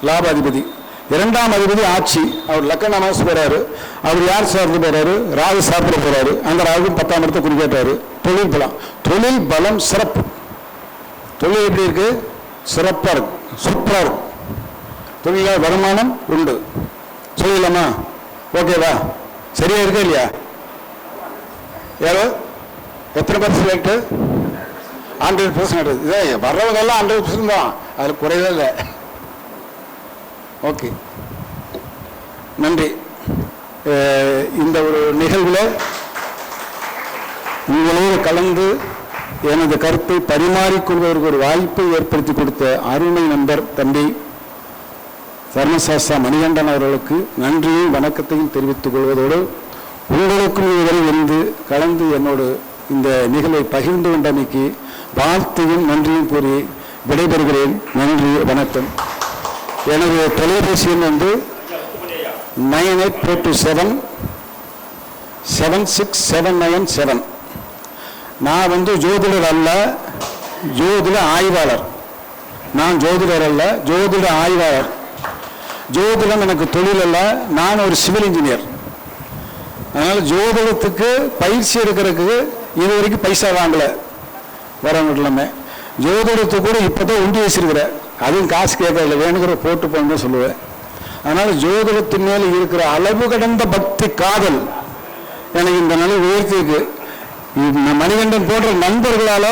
லாபாதிபதி. 2ஆம் அதிபதி ஆட்சி, அவர் லக்கண நமாசு போறாரு. அவர் யார் சார்ந்து போறாரு? ராகு சாப்பிட போறாரு. அந்த ராகு 10ஆம் இடத்தை குறிகாட்டாரு. தொழில் பலம், தொழில் பலம் சிறப்பு. தொழில் எப்படி இருக்கு? சிறப்பா இருக்கு, சூப்பரா இருக்கு. தொழில வருமானம் உண்டு. சொல்லலாமா? ஓகேவா? சரியா இருக்கா இல்லையா? யாரோ எத்தனை பேர் செலக்ட்? 100%. இதே வர்றவங்க எல்லாம் 100% தான், அதில் குறையவே இல்லை. ஓகே, நன்றி. இந்த ஒரு நிகழ்வில் உங்களோடு கலந்து எனது கருத்தை பரிமாறிக்கொள்வதற்கு ஒரு வாய்ப்பை ஏற்படுத்தி கொடுத்த அருமை நண்பர் தம்பி தர்மசாஸ்திரா மணிகண்டன் அவர்களுக்கு நன்றியும் வணக்கத்தையும் தெரிவித்துக் கொள்வதோடு, உங்களுக்கும் இதுவரை வந்து கலந்து என்னோடு இந்த நிகழ்வை பகிர்ந்து கொண்டமைக்கு வாழ்த்தையும் நன்றியும் கூறி விடைபெறுகிறேன். நன்றி, வணக்கம். எனது தொலைபேசி எண் வந்து 9842776767. நான் வந்து ஜோதிடர் அல்ல, ஜோதிட ஆய்வாளர். நான் ஜோதிடர் அல்ல, ஜோதிட ஆய்வாளர். ஜோதிடம் எனக்கு தொழில் அல்ல, நான் ஒரு சிவில் இன்ஜினியர். அதனால் ஜோதிடத்துக்கு பயிற்சி எடுக்கிறதுக்கு இது வரைக்கும் பைசா வாங்கலை வரவங்க எல்லாமே. ஜோதிடத்துக்கு கூட இப்போ தான் உண்டி வச்சிருக்கிறேன், அதுவும் காசு கேட்கறதில்ல, வேணுங்கிற போட்டு போன்னு சொல்லுவேன். அதனால் ஜோதிடத்தின் மேலே இருக்கிற அளவு கடந்த பக்தி காதல் எனக்கு இந்த நிலை உயர்த்திருக்கு. மணிகண்டன் போன்ற நண்பர்களால்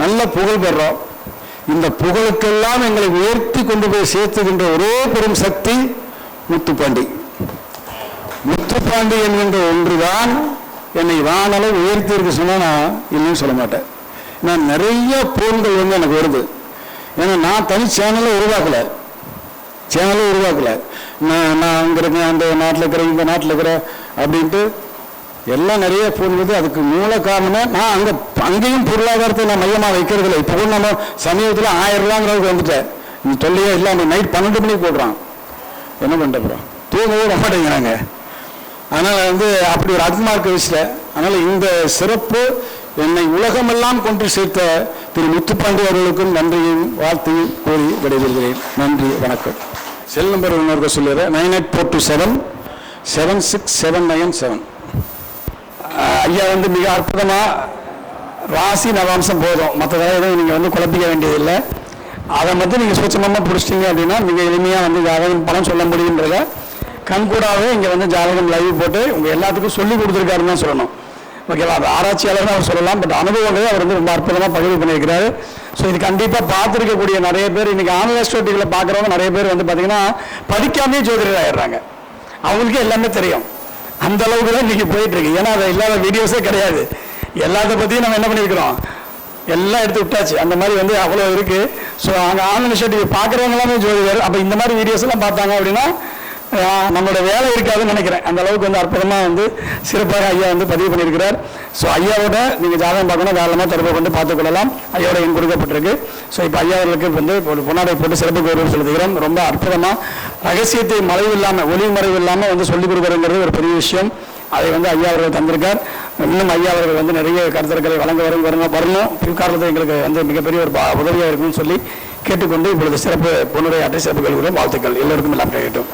நல்ல புகழ் பெறோம். இந்த புகழுக்கெல்லாம் எங்களை உயர்த்தி கொண்டு போய் சேர்த்துகின்ற ஒரே பெரும் சக்தி முத்துப்பாண்டி. முத்துப்பாண்டி என்கின்ற ஒன்றுதான் என்னை வானளவு உயர்த்தி இருக்கு சொன்னால் நான் இல்லைன்னு சொல்ல மாட்டேன். நான் நிறைய பொருள்கள் வந்து எனக்கு வருது. ஏன்னா நான் தனி சேனலை உருவாக்கலை, நான் அங்கே இருக்கேன், அந்த நாட்டில் இருக்கிறேன், இந்த நாட்டில் இருக்கிறேன் அப்படின்ட்டு எல்லாம் நிறைய ஃபோன் வந்து. அதுக்கு மூல காரணமே நான் அங்கேயும் பொருளாதாரத்தை நான் மையமாக வைக்கிறது இல்லை. இப்போ கூட நம்ம சமீபத்தில் 1000 ரூபாங்கிறதுக்கு வந்துட்டேன். இந்த தொல்லையே இல்லை. அந்த நைட் 12 மணிக்கு போடுறான், என்ன பண்ணுறோம், தூங்கவே வர மாட்டேங்கிறாங்க. அதனால் வந்து அப்படி ஒரு அக்மார்க்க விஷயம். அதனால் இந்த சிறப்பு என்னை உலகமெல்லாம் கொண்டு சேர்த்த திரு முத்துப்பாண்டி அவர்களுக்கும் நன்றியும் வாழ்த்தையும் கூறி விடைபெறுகிறேன். நன்றி, வணக்கம். செல் நம்பர் இன்னொரு சொல்லிடுறேன், 9842776767. ஐயா வந்து மிக அற்புதமாக ராசி நவாம்சம் போதும், மற்றதாக எதுவும் நீங்கள் வந்து குழப்பிக்க வேண்டியதில்லை. அதை மட்டும் நீங்கள் சூட்சமாக பிடிச்சிட்டிங்க அப்படின்னா மிக எளிமையாக வந்து ஜாதகம் பணம் சொல்ல முடியுன்றத கண்கூடாகவே இங்கே வந்து ஜாதகம் லைவ் போட்டு உங்கள் எல்லாத்துக்கும் சொல்லி கொடுத்துருக்காருன்னு தான் சொல்லணும். ஓகேவா? அது ஆராய்ச்சியாளர்னு அவர் சொல்லலாம், பட் அனுபவங்களே அவர் வந்து ரொம்ப அற்புதமாக பதிவு பண்ணியிருக்கிறாரு. ஸோ இது கண்டிப்பாக பார்த்துருக்கக்கூடிய நிறைய பேர் இன்றைக்கி ஆன்லைன் டிவியில் பார்க்குறவங்க நிறைய பேர் வந்து பார்த்திங்கன்னா படிக்காமே ஜோதிடர் ஆகிடுறாங்க. அவங்களுக்கே எல்லாமே தெரியும், அந்த அளவுக்கு தான் இன்றைக்கி போயிட்டுருக்கு. ஏன்னா அது இல்லாத வீடியோஸே கிடையாது. எல்லாத்த பற்றியும் நம்ம என்ன பண்ணியிருக்கிறோம், எல்லாம் எடுத்து விட்டாச்சு. அந்த மாதிரி வந்து அவ்வளோ இருக்குது. ஸோ அங்கே ஆன்லைன் டிவி பார்க்குறவங்க எல்லாமே ஜோதிடர். அப்போ இந்த மாதிரி வீடியோஸ் எல்லாம் பார்த்தாங்க அப்படின்னா நம்மளோட வேலை இருக்காதுன்னு நினைக்கிறேன். அந்த அளவுக்கு வந்து அற்புதமாக வந்து சிறப்பாக ஐயா வந்து பதிவு பண்ணியிருக்கிறார். ஸோ ஐயாவோட நீங்கள் ஜாதகம் பார்க்கணும், தாராளமாக தொடர்பு கொண்டு பார்த்துக்கொள்ளலாம். ஐயாவோட எண் கொடுக்கப்பட்டிருக்கு. ஸோ இப்போ ஐயா அவர்களுக்கு வந்து ஒரு பொன்னாடை போட்டு சிறப்பு கௌரவம் செலுத்துகிறோம். ரொம்ப அற்புதமாக ரகசியத்தை மறைவு இல்லாமல், ஒளி மறைவு இல்லாமல் வந்து சொல்லிக் கொடுக்குறதுங்கிறது ஒரு பெரிய விஷயம். அதை வந்து ஐயா அவர்கள் தந்திருக்கார். இன்னும் ஐயா அவர்கள் வந்து நிறைய கருத்துக்களை வழங்க வரணும். பிற்காலத்தில் எங்களுக்கு வந்து மிகப்பெரிய ஒரு உதவியாக இருக்குன்னு சொல்லி கேட்டுக்கொண்டு இப்பொழுது சிறப்பு பொன்னுரை ஆற்றி சிறப்பு கல்விகளும் வாழ்த்துக்கள் எல்லோருக்கும் எல்லாம் கேட்கட்டும்.